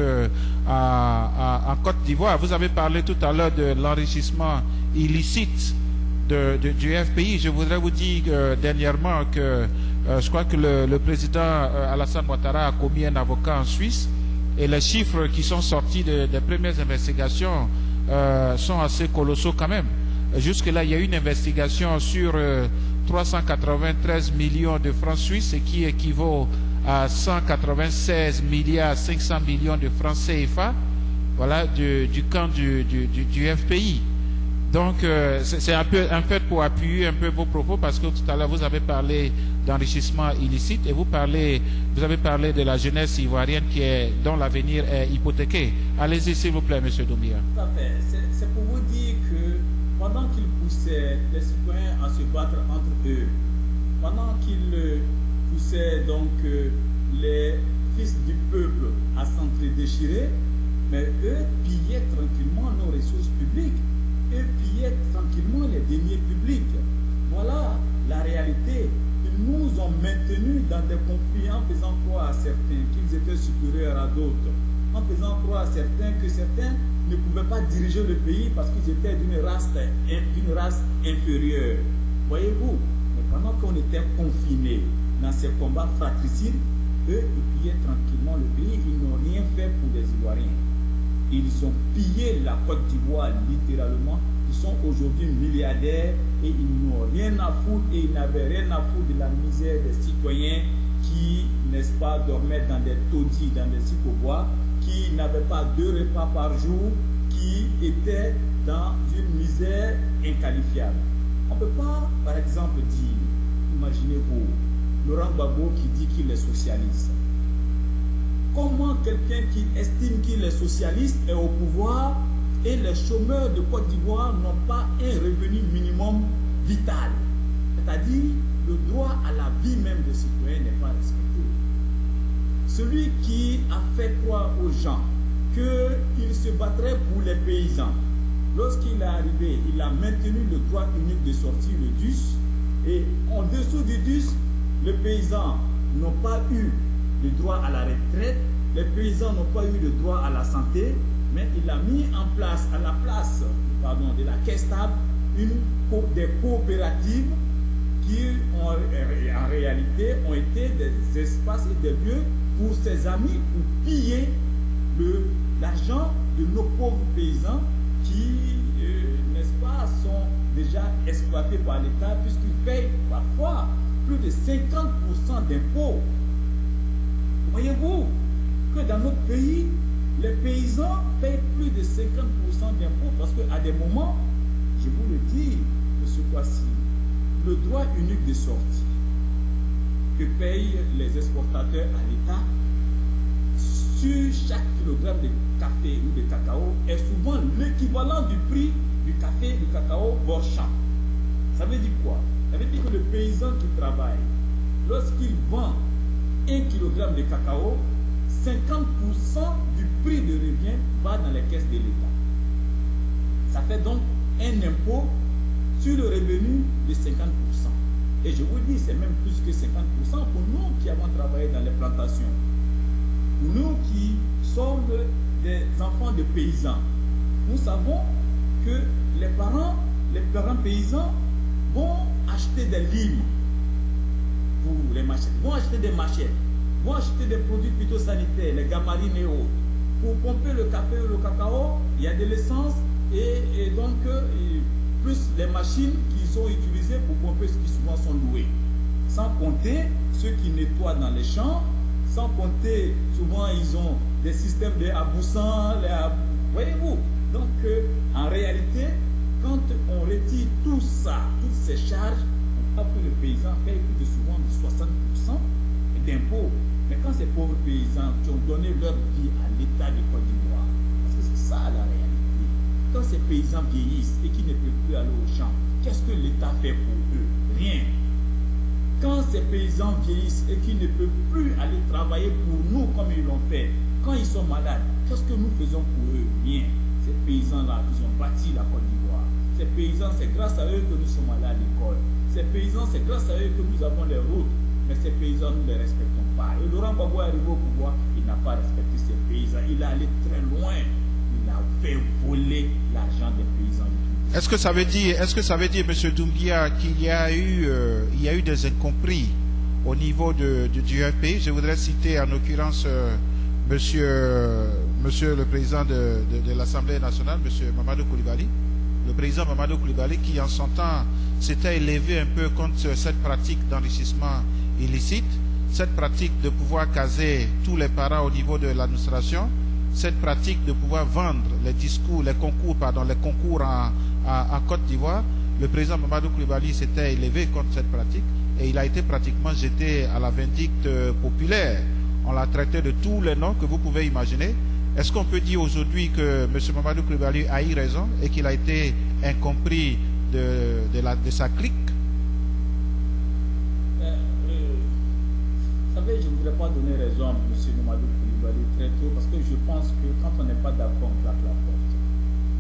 en Côte d'Ivoire. Vous avez parlé tout à l'heure de l'enrichissement illicite du FPI. Je voudrais vous dire dernièrement que je crois que le président Alassane Ouattara a commis un avocat en Suisse et les chiffres qui sont sortis des premières investigations sont assez colossaux quand même. Jusque-là, il y a eu une investigation sur 393 millions de francs suisses, ce qui équivaut à 196 milliards 500 millions de francs CFA, voilà, du camp du FPI. Donc, c'est un peu en fait pour appuyer un peu vos propos, parce que tout à l'heure, vous avez parlé d'enrichissement illicite et vous avez parlé de la jeunesse ivoirienne dont l'avenir est hypothéqué. Allez-y, s'il vous plaît, M. Doumbia. Tout à fait. C'est pour vous dire que pendant qu'ils poussaient les citoyens à se battre entre eux, pendant qu'ils poussaient donc les fils du peuple à s'entre-déchirer, mais eux pillaient tranquillement nos ressources publiques. Eux pillaient tranquillement les deniers publics. Voilà la réalité. Ils nous ont maintenus dans des conflits en faisant croire à certains qu'ils étaient supérieurs à d'autres, en faisant croire à certains que certains ne pouvaient pas diriger le pays parce qu'ils étaient d'une race inférieure. Voyez-vous, mais pendant qu'on était confinés dans ces combats fratricides, eux, ils pillaient tranquillement le pays. Ils n'ont rien fait pour les Ivoiriens. Ils ont pillé la Côte d'Ivoire littéralement. Ils sont aujourd'hui milliardaires et ils n'ont rien à foutre et ils n'avaient rien à foutre de la misère des citoyens qui, n'est-ce pas, dormaient dans des taudis, dans des cicobois, qui n'avaient pas 2 repas par jour, qui étaient dans une misère inqualifiable. On ne peut pas, par exemple, dire, imaginez-vous, Laurent Gbagbo qui dit qu'il est socialiste. Comment quelqu'un qui estime qu'il est socialiste est au pouvoir et les chômeurs de Côte d'Ivoire n'ont pas un revenu minimum vital? C'est-à-dire, le droit à la vie même des citoyens n'est pas respecté. Celui qui a fait croire aux gens qu'il se battrait pour les paysans. Lorsqu'il est arrivé, il a maintenu le droit unique de sortie, le DUS, et en dessous du DUS, les paysans n'ont pas eu le droit à la retraite, les paysans n'ont pas eu le droit à la santé, mais il a mis en place, à la place de la caisse stable, des coopératives qui en réalité ont été des espaces et des lieux pour ses amis pour piller l'argent de nos pauvres paysans qui, n'est-ce pas, sont déjà exploités par l'État puisqu'ils payent parfois plus de 50% d'impôts. Voyez-vous que dans notre pays, les paysans payent plus de 50% d'impôts parce qu'à des moments, je vous le dis, M. Kwasi, le droit unique de sortie que payent les exportateurs à l'État sur chaque kilogramme de café ou de cacao est souvent l'équivalent du prix du café et du cacao Borchamp. Ça veut dire quoi? Ça veut dire que le paysan qui travaille, lorsqu'il vend 1 kg de cacao, 50% du prix de revient va dans les caisses de l'État. Ça fait donc un impôt sur le revenu de 50%. Et je vous dis, c'est même plus que 50% pour nous qui avons travaillé dans les plantations. Pour nous qui sommes des enfants de paysans. Nous savons que les parents paysans vont acheter des limes pour les machettes, vont acheter des machettes, vont acheter des produits phytosanitaires, les gamarines et autres. Pour pomper le café ou le cacao, il y a de l'essence et donc plus les machines qui sont utilisées pour pomper, ce qui souvent sont louées. Sans compter ceux qui nettoient dans les champs, sans compter, souvent ils ont des systèmes d'aboussant, voyez-vous. Donc en réalité, quand on retire tout ça, toutes ces charges, on voit que le paysan paye plus de souvent de 60% d'impôts. Mais quand ces pauvres paysans qui ont donné leur vie à l'État de Côte d'Ivoire, parce que c'est ça la réalité, quand ces paysans vieillissent et qu'ils ne peuvent plus aller au champ, qu'est-ce que l'État fait pour eux? Rien. Quand ces paysans vieillissent et qu'ils ne peuvent plus aller travailler pour nous comme ils l'ont fait, quand ils sont malades, qu'est-ce que nous faisons pour eux? Rien. Ces paysans-là, ils ont bâti la Côte d'Ivoire. Ces paysans, c'est grâce à eux que nous sommes allés à l'école. Ces paysans, c'est grâce à eux que nous avons les routes. Mais ces paysans, nous ne les respectons pas. Et Laurent Gbagbo est arrivé au pouvoir, il n'a pas respecté ces paysans. Il est allé très loin. Il a fait voler l'argent des paysans. Est-ce que ça veut dire, M. Doumbia, qu'il y a eu des incompris au niveau du FPI? Je voudrais citer en l'occurrence monsieur le président de l'Assemblée nationale, M. Mamadou Koulibaly, le président Mamadou Koulibaly, qui en son temps s'était élevé un peu contre cette pratique d'enrichissement illicite, cette pratique de pouvoir caser tous les parents au niveau de l'administration, cette pratique de pouvoir vendre les concours en Côte d'Ivoire. Le président Mamadou Koulibaly s'était élevé contre cette pratique et il a été pratiquement jeté à la vindicte populaire. On l'a traité de tous les noms que vous pouvez imaginer. Est-ce qu'on peut dire aujourd'hui que M. Mamadou Koulibaly a eu raison et qu'il a été incompris de sa clique? Vous savez, je ne voudrais pas donner raison à M. Mamadou Koulibaly très tôt parce que je pense que quand on n'est pas d'accord, on claque la porte.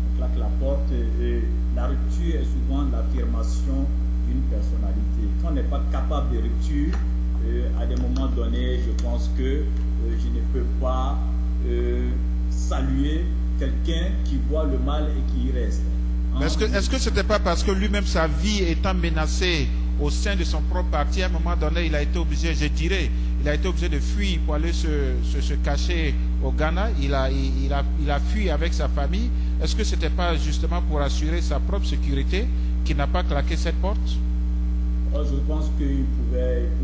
On claque la porte et la rupture est souvent l'affirmation d'une personnalité. Quand on n'est pas capable de rupture, à des moments donnés, je pense que je ne peux pas saluer quelqu'un qui voit le mal et qui y reste. Est-ce que ce n'était pas parce que lui-même, sa vie étant menacée au sein de son propre parti, à un moment donné, il a été obligé, je dirais, il a été obligé de fuir pour aller se cacher au Ghana. Il a fui avec sa famille. Est-ce que ce n'était pas justement pour assurer sa propre sécurité qu'il n'a pas claqué cette porte? Je pense qu'il pouvait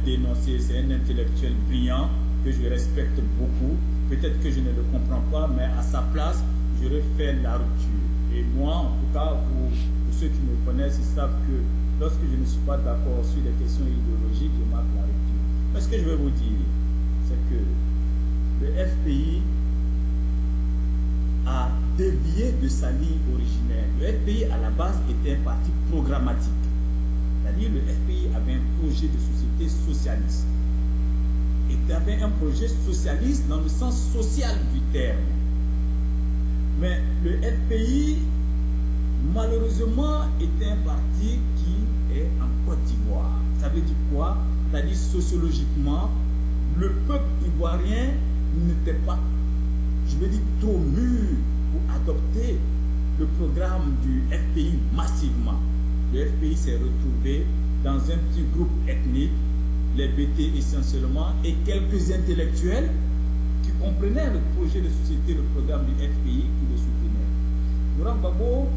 dénoncer. C'est un intellectuel brillant que je respecte beaucoup. Peut-être que je ne le comprends pas, mais à sa place, j'aurais fait la rupture. Et moi, en tout cas, pour ceux qui me connaissent, ils savent que lorsque je ne suis pas d'accord sur des questions idéologiques, je marque la rupture. Mais ce que je veux vous dire, c'est que le FPI a dévié de sa ligne originelle. Le FPI, à la base, était un parti programmatique. C'est-à-dire le FPI avait un projet de société socialiste. avait un projet socialiste dans le sens social du terme. Mais le FPI, malheureusement, était un parti qui est en Côte d'Ivoire. Ça veut dire quoi? C'est-à-dire sociologiquement, le peuple ivoirien n'était pas, je veux dire, trop mûr pour adopter le programme du FPI massivement. Le FPI s'est retrouvé dans un petit groupe ethnique, les BT essentiellement, et quelques intellectuels qui comprenaient le projet de société, le programme du FPI, qui le soutenaient. Laurent Gbagbo,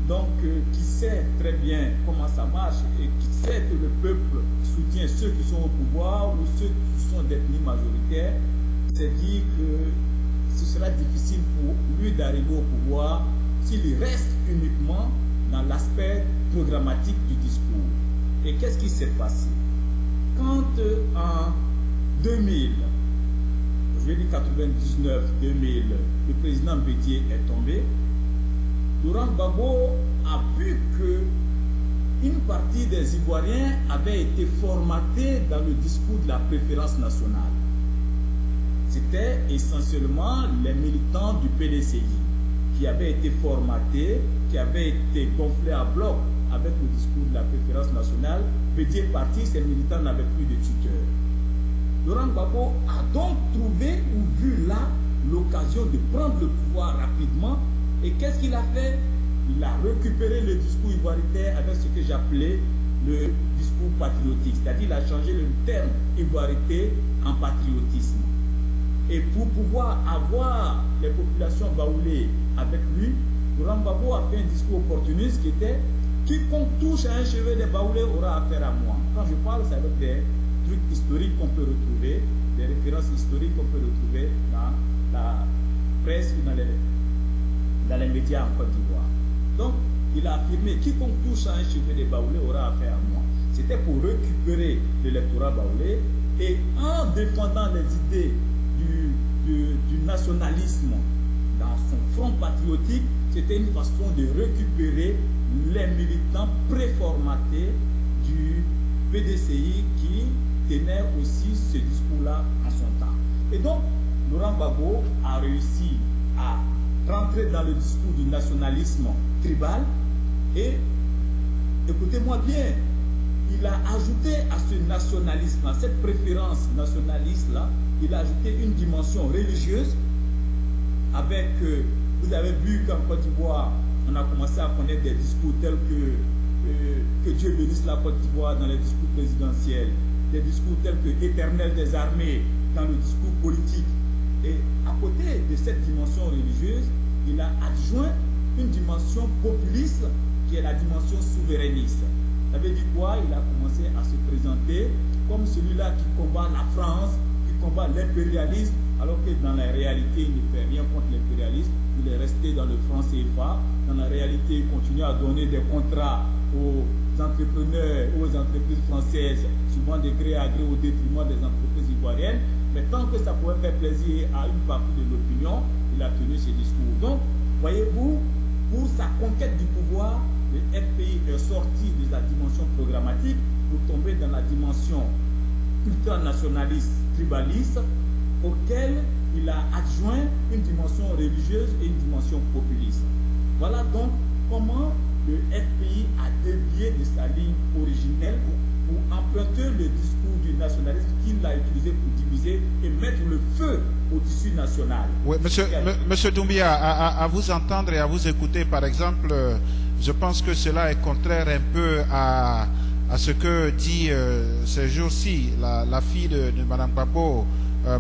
donc, qui sait très bien comment ça marche et qui sait que le peuple soutient ceux qui sont au pouvoir ou ceux qui sont d'ethnie majoritaire, s'est dit que ce sera difficile pour lui d'arriver au pouvoir s'il reste uniquement dans l'aspect programmatique du discours. Et qu'est-ce qui s'est passé? Quand en 2000, je vais dire 99-2000, le président Bédié est tombé, Laurent Gbagbo a vu que une partie des Ivoiriens avait été formatée dans le discours de la préférence nationale. C'était essentiellement les militants du PDCI qui avaient été formatés, qui avaient été gonflés à bloc avec le discours de la préférence nationale. Bédié parti, ces militants n'avaient plus de tuteurs. Laurent Gbagbo a donc trouvé ou vu là l'occasion de prendre le pouvoir rapidement. Et qu'est-ce qu'il a fait? Il a récupéré le discours ivoiritaire avec ce que j'appelais le discours patriotique. C'est-à-dire qu'il a changé le terme ivoirité en patriotisme. Et pour pouvoir avoir les populations baoulées avec lui, Laurent Gbagbo a fait un discours opportuniste qui était « Quiconque touche à un cheveu des baoulés aura affaire à moi ». Quand je parle, c'est avec des trucs historiques qu'on peut retrouver, des références historiques qu'on peut retrouver dans la presse ou dans les médias en Côte d'Ivoire. Donc, il a affirmé « Quiconque touche à un cheveu des baoulés aura affaire à moi ». C'était pour récupérer l'électorat baoulé et en défendant les idées du nationalisme dans son front patriotique, c'était une façon de récupérer les militants préformatés du PDCI qui tenaient aussi ce discours-là en son temps. Et donc, Laurent Gbagbo a réussi à rentrer dans le discours du nationalisme tribal et, écoutez-moi bien, il a ajouté à ce nationalisme, à cette préférence nationaliste-là, il a ajouté une dimension religieuse avec, vous avez vu qu'en Côte d'Ivoire, on a commencé à connaître des discours tels que Dieu bénisse la Côte d'Ivoire dans les discours présidentiels, des discours tels que Éternel des armées dans le discours politique. Et à côté de cette dimension religieuse, il a adjoint une dimension populiste qui est la dimension souverainiste. Ça veut dire quoi? Il a commencé à se présenter comme celui-là qui combat la France, qui combat l'impérialisme, alors que dans la réalité, il ne fait rien contre l'impérialisme. Il est resté dans le franc CFA. Dans la réalité, il continue à donner des contrats aux entrepreneurs, aux entreprises françaises, souvent de gré à gré au détriment des entreprises ivoiriennes. Mais tant que ça pouvait faire plaisir à une partie de l'opinion, il a tenu ses discours. Donc, voyez-vous, pour sa conquête du pouvoir, le FPI est sorti de la dimension programmatique pour tomber dans la dimension ultranationaliste, tribaliste, auquel il a adjoint une dimension religieuse et une dimension populiste. Voilà donc comment le FPI a dévié de sa ligne originelle pour emprunter le discours du nationalisme qu'il a utilisé pour diviser et mettre le feu au tissu national. Oui, monsieur Doumbia, à vous entendre et à vous écouter, par exemple, je pense que cela est contraire un peu à ce que dit ces jours-ci la fille de Mme Gbagbo,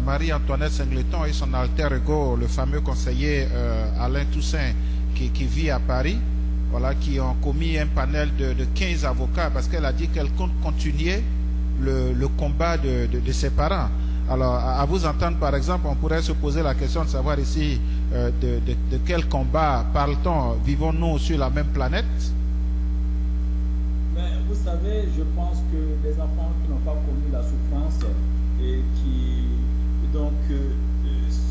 Marie-Antoinette Singleton, et son alter ego, le fameux conseiller Alain Toussaint, qui vit à Paris, voilà, qui ont commis un panel de 15 avocats parce qu'elle a dit qu'elle compte continuer le combat de ses parents. Alors, à vous entendre, par exemple, on pourrait se poser la question de savoir ici de quel combat parle-t-on? Vivons-nous sur la même planète? Mais vous savez, je pense que les enfants qui n'ont pas connu la souffrance et qui donc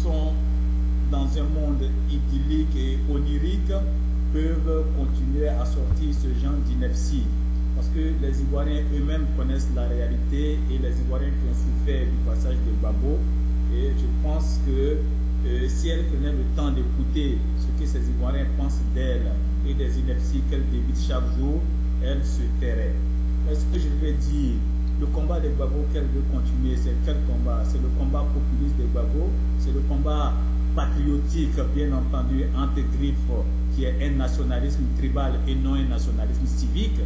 sont dans un monde idyllique et onirique peuvent continuer à sortir ce genre d'ineptie. parce que les Ivoiriens eux-mêmes connaissent la réalité et les Ivoiriens qui ont souffert du passage de Gbagbo. Et je pense que si elle prenait le temps d'écouter ce que ces Ivoiriens pensent d'elle et des inepties qu'elle débite chaque jour, elle se tairait. Mais ce que je vais dire, le combat de Gbagbo qu'elle veut continuer, c'est quel combat? C'est le combat populiste de Gbagbo, c'est le combat patriotique, bien entendu, entre griffes, qui est un nationalisme tribal et non un nationalisme civique.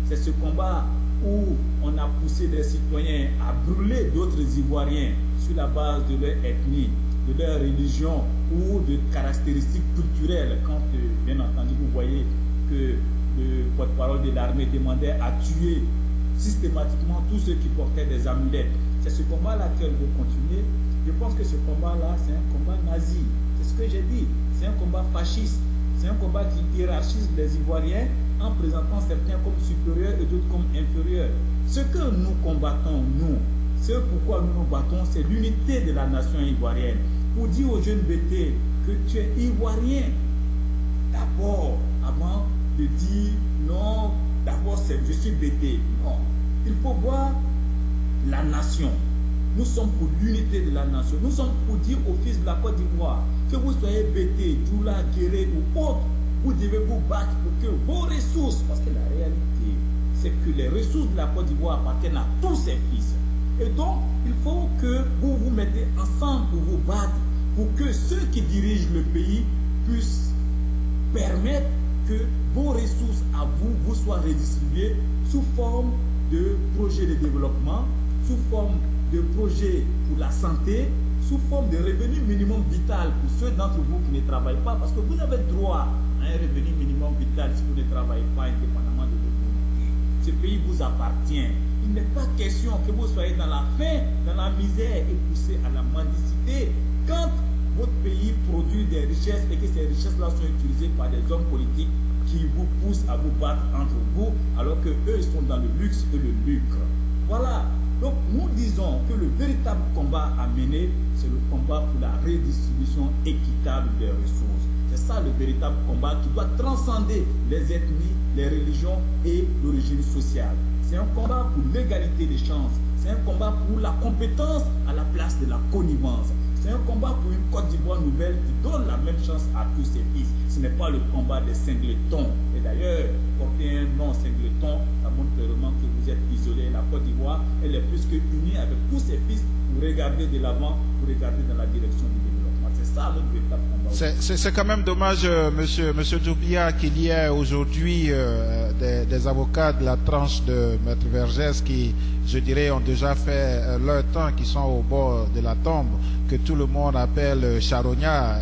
C'est ce combat où on a poussé des citoyens à brûler d'autres Ivoiriens sur la base de leur ethnie, de leur religion ou de caractéristiques culturelles. Quand, bien entendu, vous voyez que le porte-parole de l'armée demandait à tuer systématiquement tous ceux qui portaient des amulettes. C'est ce combat-là qu'elle veut continuer. Je pense que ce combat-là, c'est un combat nazi. C'est ce que j'ai dit. C'est un combat fasciste. C'est un combat qui hiérarchise les Ivoiriens en présentant certains comme supérieurs et d'autres comme inférieurs. Ce que nous combattons, nous, ce pourquoi nous nous battons, c'est l'unité de la nation ivoirienne. Pour dire aux jeunes BT que tu es Ivoirien, d'abord, avant de dire non, d'abord je suis BT. Non. Il faut voir la nation. Nous sommes pour l'unité de la nation. Nous sommes pour dire aux fils de la Côte d'Ivoire, que vous soyez BT, Djoula, Guéré ou autre, vous devez vous battre pour que vos ressources, parce que la réalité, c'est que les ressources de la Côte d'Ivoire appartiennent à tous ses fils. Et donc, il faut que vous vous mettez ensemble pour vous battre, pour que ceux qui dirigent le pays puissent permettre que vos ressources à vous vous soient redistribuées sous forme de projets de développement, sous forme de projets pour la santé, sous forme de revenu minimum vital pour ceux d'entre vous qui ne travaillent pas, parce que vous avez droit à un revenu minimum vital si vous ne travaillez pas indépendamment de votre volonté. Ce pays vous appartient. Il n'est pas question que vous soyez dans la faim, dans la misère et poussé à la mendicité quand votre pays produit des richesses et que ces richesses-là sont utilisées par des hommes politiques qui vous poussent à vous battre entre vous alors que eux sont dans le luxe et le lucre. Voilà. Donc nous disons que le véritable combat à mener, c'est le combat pour la redistribution équitable des ressources. C'est ça le véritable combat qui doit transcender les ethnies, les religions et l'origine sociale. C'est un combat pour l'égalité des chances. C'est un combat pour la compétence à la place de la connivence. C'est un combat pour une Côte d'Ivoire nouvelle qui donne la même chance à tous ses fils. Ce n'est pas le combat des singletons. Et d'ailleurs, porter un nom singleton, ça montre clairement que vous êtes isolé. La Côte d'Ivoire, elle est plus que unie avec tous ses fils pour regarder de l'avant, pour regarder dans la direction du développement. C'est ça notre véritable combat. C'est quand même dommage, monsieur Djoubia, qu'il y ait aujourd'hui des avocats de la tranche de Maître Vergès qui, je dirais, ont déjà fait leur temps, qui sont au bord de la tombe, que tout le monde appelle charognard,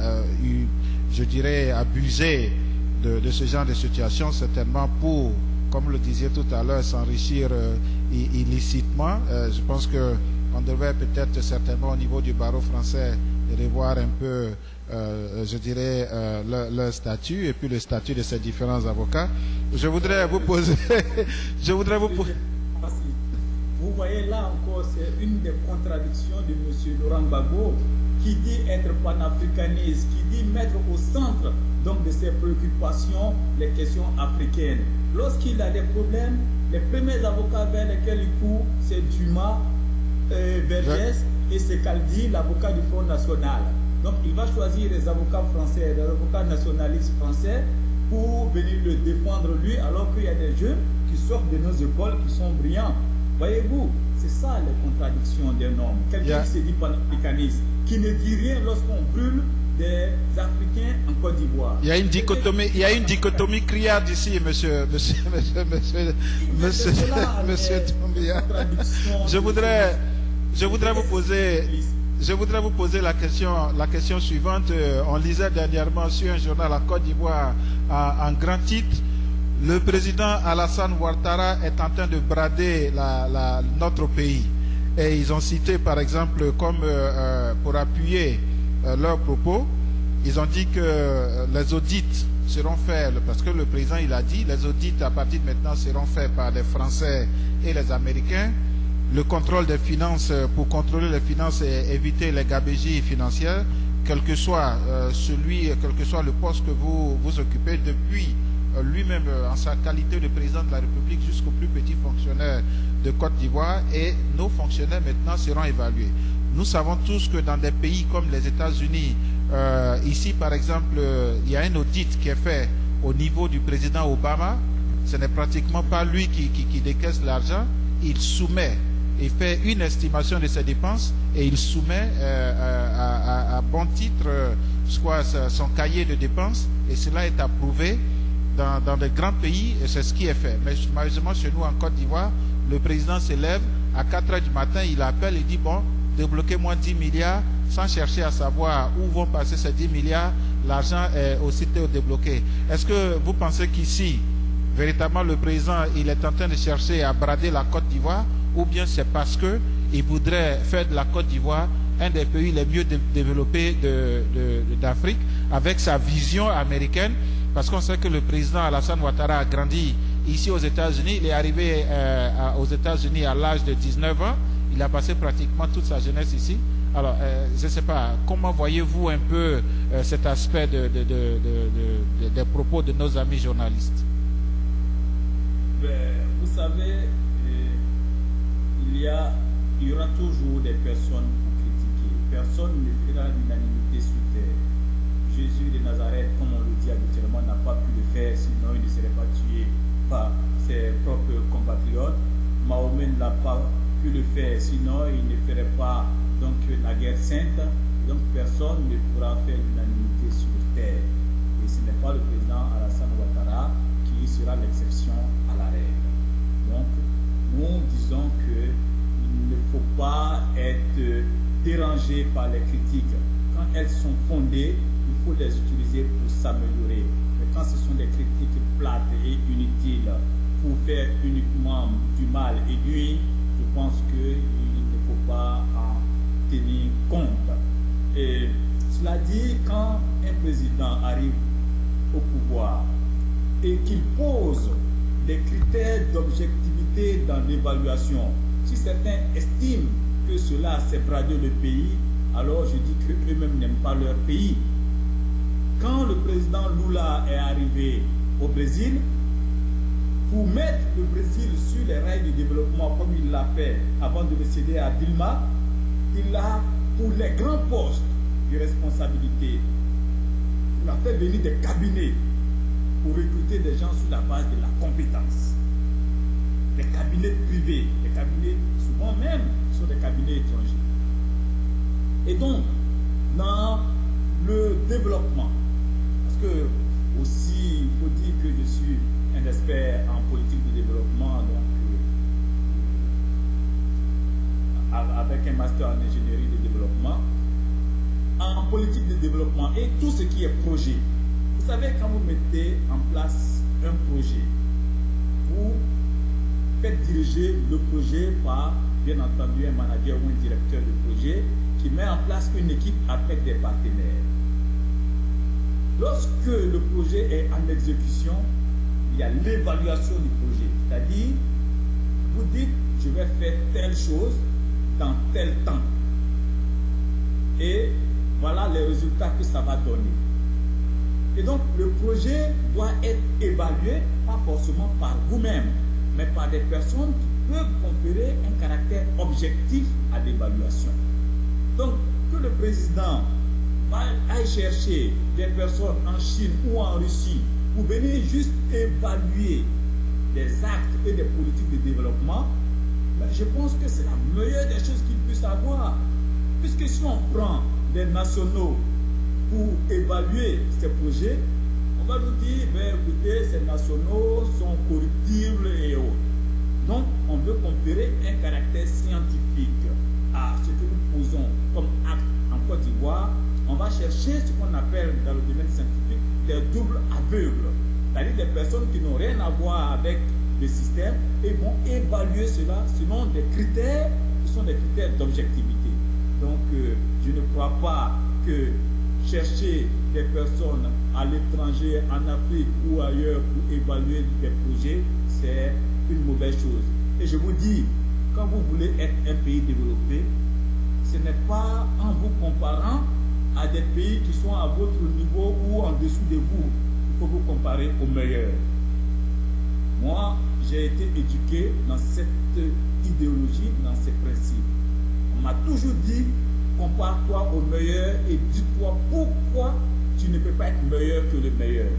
je dirais, abuser de ce genre de situation, certainement pour, comme le disiez tout à l'heure, s'enrichir illicitement. Je pense qu'on devrait peut-être certainement au niveau du barreau français revoir un peu, je dirais, leur statut et puis le statut de ces différents avocats. Je voudrais vous poser... Vous voyez là encore, c'est une des contradictions de M. Laurent Gbagbo qui dit être panafricaniste, qui dit mettre au centre donc, de ses préoccupations les questions africaines. Lorsqu'il a des problèmes, les premiers avocats vers lesquels il court, c'est Dumas, Vergès et Sekaldi, l'avocat du Front National. Donc il va choisir les avocats français, les avocats nationalistes français pour venir le défendre lui, alors qu'il y a des jeunes qui sortent de nos écoles qui sont brillants. Voyez-vous, c'est ça les contradictions d'un homme. Quelqu'un qui se dit panafricaniste, qui ne dit rien lorsqu'on brûle des Africains en Côte d'Ivoire. Il y a une dichotomie criarde ici, monsieur Doumbia. Je voudrais vous poser la question suivante. On lisait dernièrement sur un journal à Côte d'Ivoire en grand titre: le président Alassane Ouattara est en train de brader notre pays. Et ils ont cité par exemple, comme pour appuyer leurs propos, ils ont dit que les audits seront faits, parce que le président il a dit, les audits à partir de maintenant seront faits par les Français et les Américains. Le contrôle des finances, pour contrôler les finances et éviter les gabegies financières, quel que soit le poste que vous occupez depuis lui-même en sa qualité de président de la République jusqu'au plus petit fonctionnaire de Côte d'Ivoire, et nos fonctionnaires maintenant seront évalués. Nous savons tous que dans des pays comme les États-Unis, ici par exemple, il y a un audit qui est fait au niveau du président Obama. Ce n'est pratiquement pas lui qui décaisse l'argent, il soumet, il fait une estimation de ses dépenses et il soumet à bon titre son cahier de dépenses, et cela est approuvé dans de grands pays, et c'est ce qui est fait. Mais malheureusement chez nous en Côte d'Ivoire, le président se lève à 4 heures du matin, il appelle et dit bon, débloquez-moi 10 milliards sans chercher à savoir où vont passer ces 10 milliards, l'argent est aussitôt débloqué. Est-ce que vous pensez qu'ici, véritablement le président il est en train de chercher à brader la Côte d'Ivoire, ou bien c'est parce qu'il voudrait faire de la Côte d'Ivoire un des pays les mieux développés d'Afrique, avec sa vision américaine, parce qu'on sait que le président Alassane Ouattara a grandi ici aux États-Unis, il est arrivé aux États-Unis à l'âge de 19 ans, il a passé pratiquement toute sa jeunesse ici. Alors, je ne sais pas, comment voyez-vous un peu cet aspect des propos de nos amis journalistes? Vous savez, il y aura toujours des personnes pour critiquer. Personne ne fera l'unanimité sur terre. Jésus de Nazareth, comme on le dit habituellement, n'a pas pu le faire, sinon il ne serait pas tué par ses propres compatriotes. Mahomet n'a pas pu le faire, sinon il ne ferait pas donc la guerre sainte. Donc personne ne pourra faire l'unanimité sur terre. Et ce n'est pas le président Alassane Ouattara qui sera l'exception à la règle. Donc nous disons qu'il ne faut pas être dérangé par les critiques. Quand elles sont fondées, il faut les utiliser pour s'améliorer. Mais quand ce sont des critiques plates et inutiles pour faire uniquement du mal et nuire, je pense qu'il ne faut pas en tenir compte. Et cela dit, quand un président arrive au pouvoir et qu'il pose des critères d'objectivité dans l'évaluation, si certains estiment que cela c'est brader le pays, alors je dis qu'eux-mêmes n'aiment pas leur pays. Quand le président Lula est arrivé au Brésil, pour mettre le Brésil sur les rails du développement comme il l'a fait avant de le céder à Dilma, il a, pour les grands postes de responsabilité, il a fait venir des cabinets pour recruter des gens sur la base de la compétence. Des cabinets privés, des cabinets souvent même sont des cabinets étrangers. Et donc, dans le développement, parce que aussi, il faut dire que je suis un expert en politique de développement, donc avec un master en ingénierie de développement, en politique de développement et tout ce qui est projet. Vous savez, quand vous mettez en place un projet, vous faites diriger le projet par, bien entendu, un manager ou un directeur de projet qui met en place une équipe avec des partenaires. Lorsque le projet est en exécution, il y a l'évaluation du projet. C'est-à-dire, vous dites, je vais faire telle chose dans tel temps. Et voilà les résultats que ça va donner. Et donc, le projet doit être évalué, pas forcément par vous-même, mais par des personnes qui peuvent conférer un caractère objectif à l'évaluation. Donc, que le président aille chercher des personnes en Chine ou en Russie pour venir juste évaluer des actes et des politiques de développement, mais je pense que c'est la meilleure des choses qu'il puisse avoir. Puisque si on prend des nationaux pour évaluer ces projets, on va nous dire, ben, écoutez, ces nationaux sont corruptibles et autres. Donc, on veut conférer un caractère scientifique à ce que nous posons comme acte en Côte d'Ivoire. On va chercher ce qu'on appelle dans le domaine scientifique des doubles aveugles, c'est-à-dire des personnes qui n'ont rien à voir avec le système et vont évaluer cela selon des critères qui sont des critères d'objectivité. Donc, je ne crois pas que chercher des personnes à l'étranger, en Afrique ou ailleurs pour évaluer des projets, c'est une mauvaise chose. Et je vous dis, quand vous voulez être un pays développé, ce n'est pas en vous comparant à des pays qui sont à votre niveau ou en dessous de vous. Il faut vous comparer aux meilleurs. Moi, j'ai été éduqué dans cette idéologie, dans ces principes. On m'a toujours dit, compare-toi aux meilleurs et dis-toi pourquoi tu ne peux pas être meilleur que le meilleur.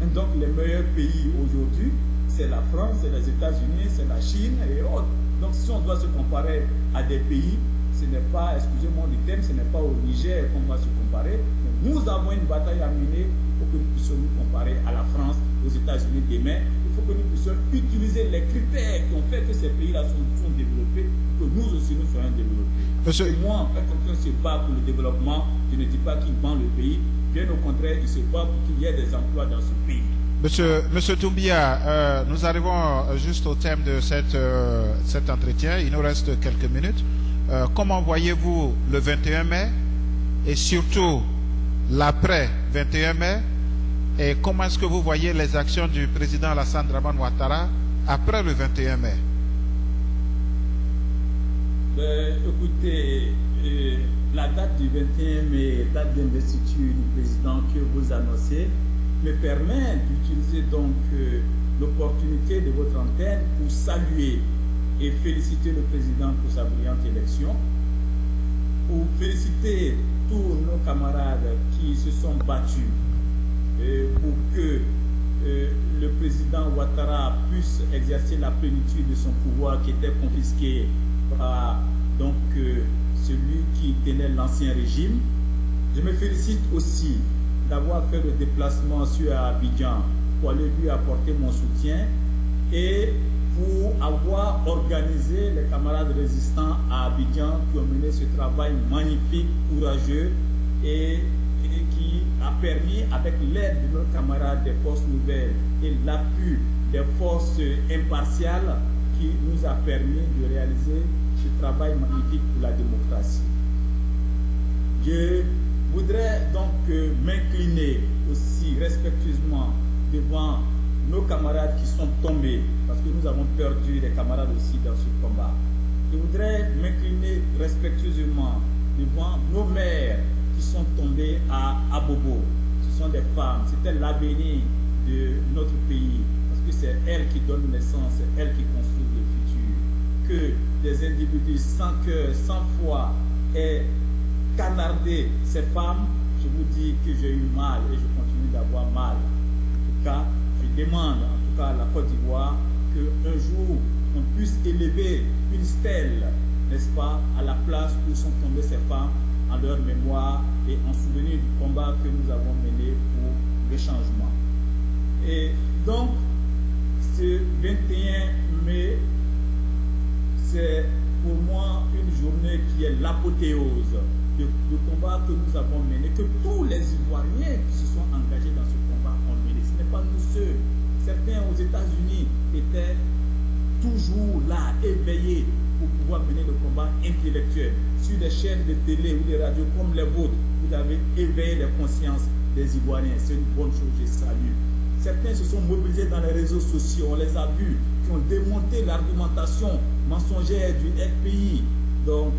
Et donc, les meilleurs pays aujourd'hui, c'est la France, c'est les États-Unis, c'est la Chine et autres. Donc, si on doit se comparer à des pays, ce n'est pas, excusez-moi du terme, ce n'est pas au Niger qu'on va se comparer. Mais nous avons une bataille à mener pour que nous puissions nous comparer à la France, aux États-Unis demain. Il faut que nous puissions utiliser les critères qui ont fait que ces pays-là sont développés, que nous aussi nous soyons développés. Monsieur... Et moi, en fait, quelqu'un se bat pour le développement, je ne dis pas qu'il vend le pays, bien au contraire, il se bat pour qu'il y ait des emplois dans ce pays. Monsieur Doumbia, nous arrivons juste au thème de cet entretien. Il nous reste quelques minutes. Comment voyez-vous le 21 mai et surtout l'après 21 mai et comment est-ce que vous voyez les actions du président Alassane Dramane Ouattara après le 21 mai? Écoutez, la date du 21 mai, date d'investiture du président que vous annoncez, me permet d'utiliser donc l'opportunité de votre antenne pour saluer et féliciter le président pour sa brillante élection, pour féliciter tous nos camarades qui se sont battus pour que le président Ouattara puisse exercer la plénitude de son pouvoir qui était confisqué par donc, celui qui tenait l'ancien régime. Je me félicite aussi d'avoir fait le déplacement sur Abidjan pour aller lui apporter mon soutien et pour avoir organisé les camarades résistants à Abidjan qui ont mené ce travail magnifique, courageux et qui a permis, avec l'aide de nos camarades des forces nouvelles et l'appui des forces impartiales, qui nous a permis de réaliser ce travail magnifique pour la démocratie. Je voudrais donc m'incliner aussi respectueusement devant nos camarades qui sont tombés, parce que nous avons perdu des camarades aussi dans ce combat. Je voudrais m'incliner respectueusement devant nos mères qui sont tombées à Abobo. Ce sont des femmes, c'était l'avenir de notre pays, parce que c'est elles qui donnent naissance, c'est elles qui construisent le futur. Que des individus sans cœur, sans foi aient canardé ces femmes, je vous dis que j'ai eu mal et je continue d'avoir mal. En tout cas, je demande en tout cas à la Côte d'Ivoire qu'un jour on puisse élever une stèle, n'est-ce pas, à la place où sont tombées ces femmes en leur mémoire et en souvenir du combat que nous avons mené pour le changement. Et donc, ce 21 mai, c'est pour moi une journée qui est l'apothéose du combat que nous avons mené, que tous les Ivoiriens qui se sont engagés dans ce combat ont mené. Ce n'est pas nous seuls. Certains aux États-Unis étaient toujours là, éveillés pour pouvoir mener le combat intellectuel. Sur des chaînes de télé ou des radios comme les vôtres, vous avez éveillé les consciences des Ivoiriens. C'est une bonne chose, je salue. Certains se sont mobilisés dans les réseaux sociaux, on les a vus, qui ont démonté l'argumentation mensongère du FPI. Donc,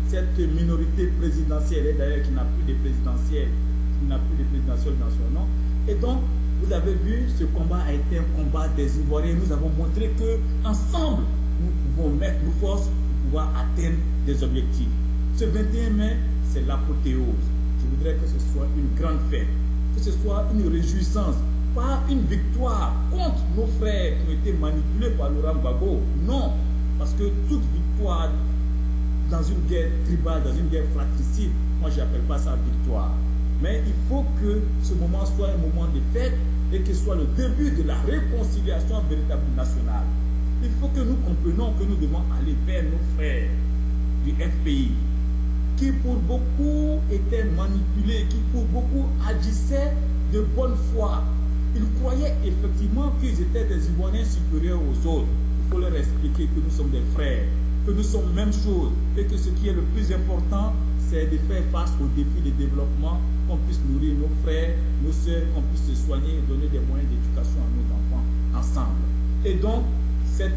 cette minorité présidentielle, et d'ailleurs qui n'a plus de présidentielle, dans son nom. Et donc, vous avez vu, ce combat a été un combat des Ivoiriens. Nous avons montré que ensemble, nous pouvons mettre nos forces pour pouvoir atteindre des objectifs. Ce 21 mai, c'est l'apothéose. Je voudrais que ce soit une grande fête, que ce soit une réjouissance, pas une victoire contre nos frères qui ont été manipulés par Laurent Gbagbo. Non, parce que toute victoire dans une guerre tribale, dans une guerre fratricide, moi je n'appelle pas ça victoire. Mais il faut que ce moment soit un moment de fête et que ce soit le début de la réconciliation véritable nationale. Il faut que nous comprenions que nous devons aller vers nos frères du FPI, qui pour beaucoup étaient manipulés, qui pour beaucoup agissaient de bonne foi. Ils croyaient effectivement qu'ils étaient des Ivoiriens supérieurs aux autres. Il faut leur expliquer que nous sommes des frères, que nous sommes même chose, et que ce qui est le plus important, c'est de faire face aux défis de développement, qu'on puisse nourrir nos frères, nos sœurs, qu'on puisse se soigner et donner des moyens d'éducation à nos enfants ensemble. Et donc, cette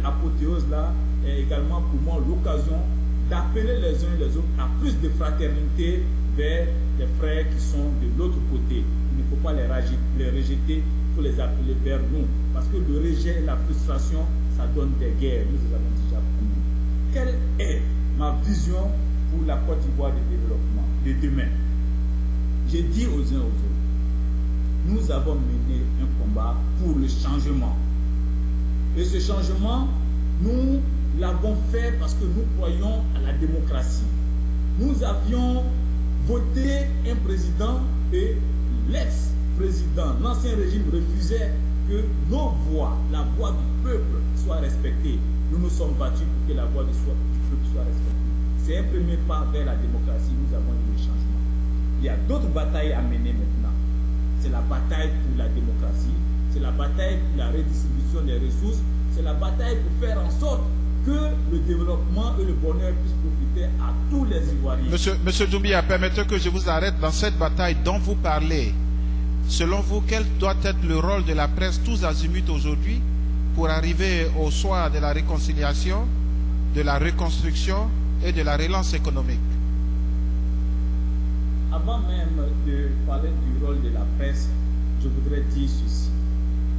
apothéose-là est également pour moi l'occasion d'appeler les uns et les autres à plus de fraternité vers les frères qui sont de l'autre côté. Il ne faut pas les rejeter, il faut les appeler vers nous. Parce que le rejet, la frustration, ça donne des guerres. Nous les avons déjà connues. Quelle est ma vision pour la Côte d'Ivoire de développement de demain? J'ai dit aux uns aux autres, nous avons mené un combat pour le changement. Et ce changement, nous l'avons fait parce que nous croyons à la démocratie. Nous avions voté un président et l'ex-président, l'ancien régime refusait que nos voix, la voix du peuple, soit respectée. Nous nous sommes battus pour que la voix du peuple soit respectée. C'est un premier pas vers la démocratie. Nous avons eu le changement. Il y a d'autres batailles à mener maintenant. C'est la bataille pour la démocratie, c'est la bataille pour la redistribution des ressources, c'est la bataille pour faire en sorte que le développement et le bonheur puissent profiter à tous les Ivoiriens. Monsieur Doumbia, permettez que je vous arrête dans cette bataille dont vous parlez. Selon vous, quel doit être le rôle de la presse tous azimuts aujourd'hui pour arriver au soir de la réconciliation, de la reconstruction et de la relance économique? Avant même de parler du rôle de la presse, je voudrais dire ceci.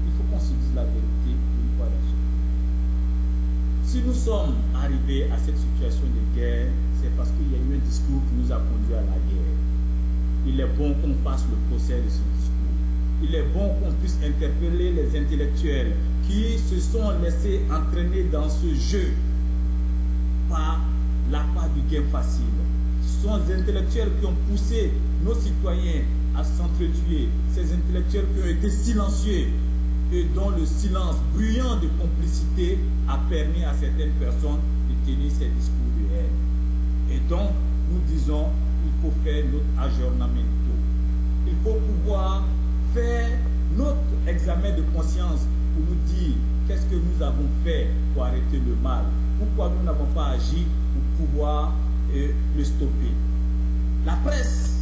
Il faut qu'on se dise la vérité une fois dans ce pays. Si nous sommes arrivés à cette situation de guerre, c'est parce qu'il y a eu un discours qui nous a conduits à la guerre. Il est bon qu'on fasse le procès de ce discours. Il est bon qu'on puisse interpeller les intellectuels qui se sont laissés entraîner dans ce jeu par l'appât du gain facile. Ce sont des intellectuels qui ont poussé nos citoyens à s'entretuer, ces intellectuels qui ont été silencieux et dont le silence bruyant de complicité a permis à certaines personnes de tenir ces discours de haine. Et donc, nous disons, il faut faire notre aggiornamento. Il faut pouvoir faire notre examen de conscience pour nous dire qu'est-ce que nous avons fait pour arrêter le mal, pourquoi nous n'avons pas agi pour pouvoir le stopper. La presse,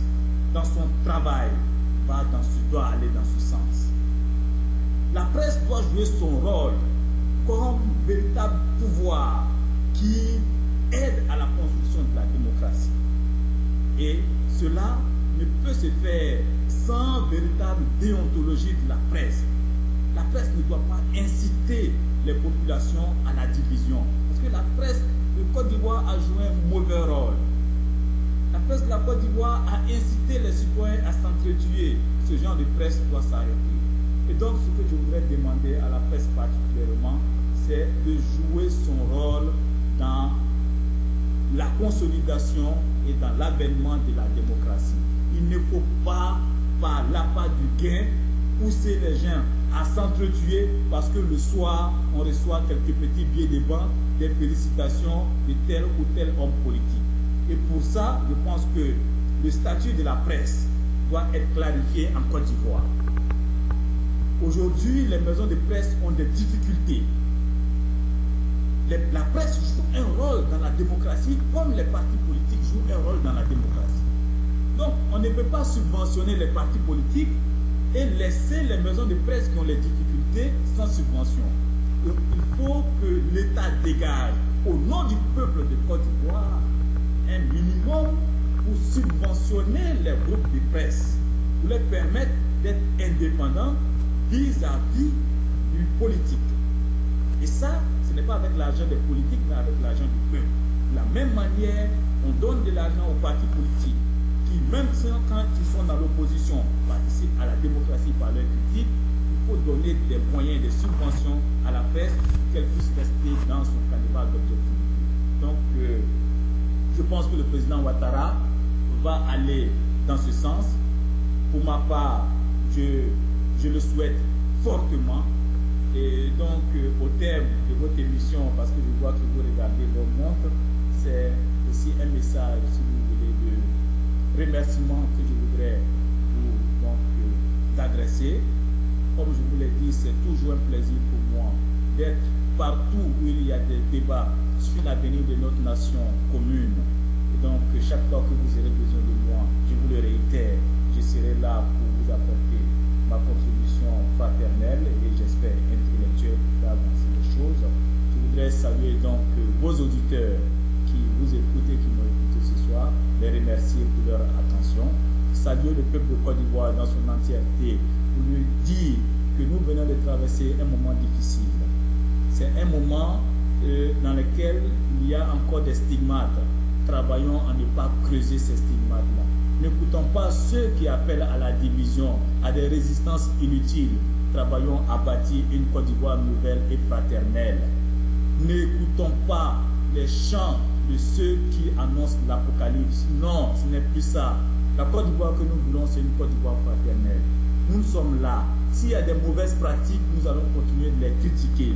dans son travail, doit aller dans ce sens. La presse doit jouer son rôle comme véritable pouvoir qui aide à la construction de la démocratie. Et cela ne peut se faire sans véritable déontologie de la presse. La presse ne doit pas inciter les populations à la division. Parce que la presse de Côte d'Ivoire a joué un mauvais rôle. La presse de la Côte d'Ivoire a incité les citoyens à s'entretuer. Ce genre de presse doit s'arrêter. Et donc, ce que je voudrais demander à la presse particulièrement, c'est de jouer son rôle dans la consolidation et dans l'avènement de la démocratie. Il ne faut pas, par l'appât du gain, pousser les gens à s'entretuer parce que le soir, on reçoit quelques petits billets de banque, des félicitations de tel ou tel homme politique. Et pour ça, je pense que le statut de la presse doit être clarifié en Côte d'Ivoire. Aujourd'hui, les maisons de presse ont des difficultés. La presse joue un rôle dans la démocratie comme les partis politiques jouent un rôle dans la démocratie. Donc, on ne peut pas subventionner les partis politiques et laisser les maisons de presse qui ont les difficultés sans subvention. Donc, il faut que l'État dégage, au nom du peuple de Côte d'Ivoire, un minimum pour subventionner les groupes de presse, pour les permettre d'être indépendants vis-à-vis du politique. Et ça, ce n'est pas avec l'argent des politiques, mais avec l'argent du peuple. De la même manière, on donne de l'argent aux partis politiques qui, même quand ils sont dans l'opposition, participent à la démocratie par leur critique. Il faut donner des moyens, des subventions à la presse pour qu'elle puisse rester dans son carnaval d'objectivité. Donc, je pense que le président Ouattara va aller dans ce sens. Pour ma part, je le souhaite fortement. Et donc, au terme de votre émission, parce que je vois que vous regardez vos montres, c'est aussi un message, si vous voulez, de remerciement que je voudrais vous adresser. Comme je vous l'ai dit, c'est toujours un plaisir pour moi d'être partout où il y a des débats sur l'avenir de notre nation commune. Et donc, chaque fois que vous aurez besoin de moi, je vous le réitère, je serai là pour vous apporter ma contribution fraternelle et j'espère intellectuelle pour faire avancer les choses. Je voudrais saluer donc vos auditeurs qui vous écoutent et qui m'ont écouté ce soir, les remercier pour leur attention. saluer le peuple de Côte d'Ivoire dans son entièreté, pour lui dire que nous venons de traverser un moment difficile. C'est un moment dans lequel il y a encore des stigmates. Travaillons à ne pas creuser ces stigmates-là. N'écoutons pas ceux qui appellent à la division, à des résistances inutiles. Travaillons à bâtir une Côte d'Ivoire nouvelle et fraternelle. N'écoutons pas les chants de ceux qui annoncent l'apocalypse. Non, ce n'est plus ça. La Côte d'Ivoire que nous voulons, c'est une Côte d'Ivoire fraternelle. Nous sommes là. S'il y a des mauvaises pratiques, nous allons continuer de les critiquer.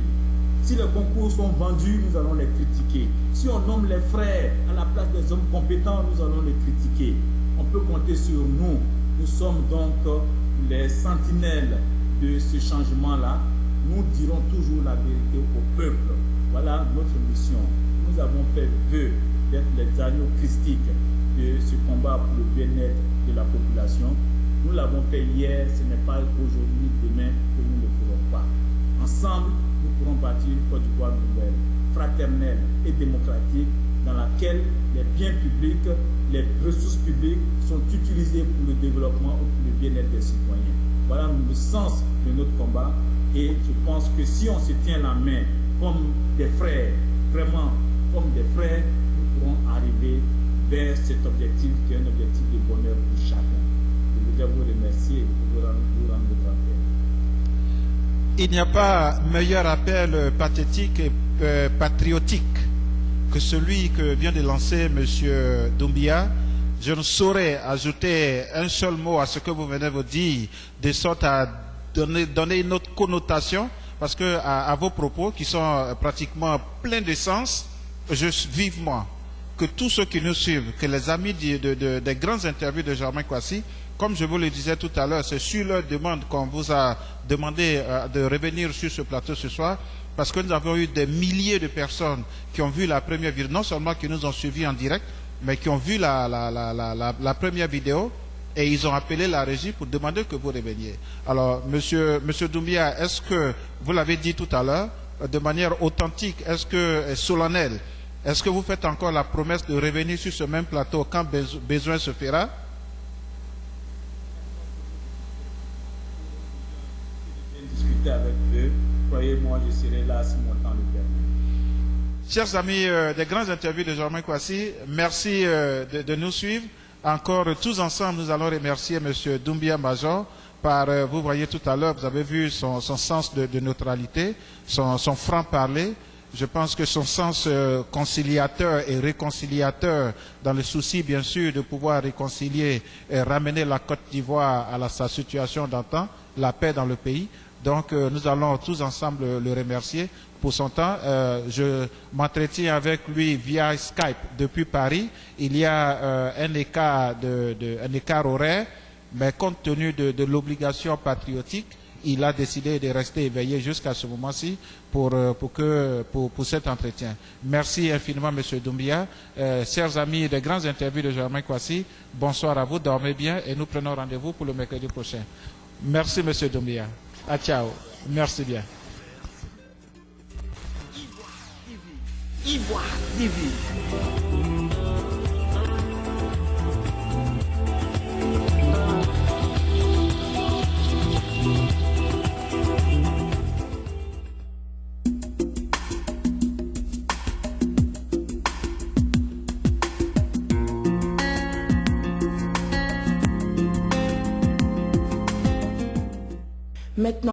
Si les concours sont vendus, nous allons les critiquer. Si on nomme les frères à la place des hommes compétents, nous allons les critiquer. On peut compter sur nous. Nous sommes donc les sentinelles de ce changement-là. Nous dirons toujours la vérité au peuple. Voilà notre mission. Nous avons fait vœu d'être les agneaux christiques de ce combat pour le bien-être de la population. Nous l'avons fait hier, ce n'est pas aujourd'hui, demain que nous ne le ferons pas. Ensemble, nous pourrons bâtir une Côte d'Ivoire nouvelle, fraternelle et démocratique, dans laquelle les biens publics, les ressources publiques sont utilisées pour le développement ou pour le bien-être des citoyens. Voilà le sens de notre combat et je pense que si on se tient la main comme des frères, vraiment comme des frères, nous pourrons arriver vers cet objectif qui est un objectif de bonheur pour chacun. Je voudrais vous remercier et vous rendre votre appel. Il n'y a pas meilleur appel pathétique et patriotique que celui que vient de lancer M. Doumbia. Je ne saurais ajouter un seul mot à ce que vous venez de dire, de sorte à donner une autre connotation, parce que à vos propos, qui sont pratiquement pleins de sens, je vivement que tous ceux qui nous suivent, que les amis des grandes interviews de Germain Kwasi, comme je vous le disais tout à l'heure, c'est sur leur demande qu'on vous a demandé de revenir sur ce plateau ce soir, parce que nous avons eu des milliers de personnes qui ont vu la première vidéo, non seulement qui nous ont suivis en direct, mais qui ont vu la première vidéo, et ils ont appelé la régie pour demander que vous reveniez. Alors, monsieur Doumbia, est-ce que, vous l'avez dit tout à l'heure, de manière authentique, est-ce que solennelle, est-ce que vous faites encore la promesse de revenir sur ce même plateau quand besoin se fera? Discuter avec eux, croyez-moi, je serai là si mon temps le permet. Chers amis des grandes interviews de Germain Kwasi, merci de nous suivre. Encore tous ensemble, nous allons remercier M. Doumbia Major vous voyez tout à l'heure, vous avez vu son sens de neutralité, son franc-parler. Je pense que son sens conciliateur et réconciliateur, dans le souci bien sûr de pouvoir réconcilier et ramener la Côte d'Ivoire à sa situation d'antan, la paix dans le pays. Donc nous allons tous ensemble le remercier pour son temps. Je m'entretiens avec lui via Skype depuis Paris. Il y a un écart horaire, mais compte tenu de l'obligation patriotique, il a décidé de rester éveillé jusqu'à ce moment-ci pour cet entretien. Merci infiniment, M. Doumbia. Chers amis des grandes interviews de Germain Kwasi, bonsoir à vous, dormez bien et nous prenons rendez-vous pour le mercredi prochain. Merci, M. Doumbia. Ah, ciao. Merci bien. Ivoire TV. Maintenant,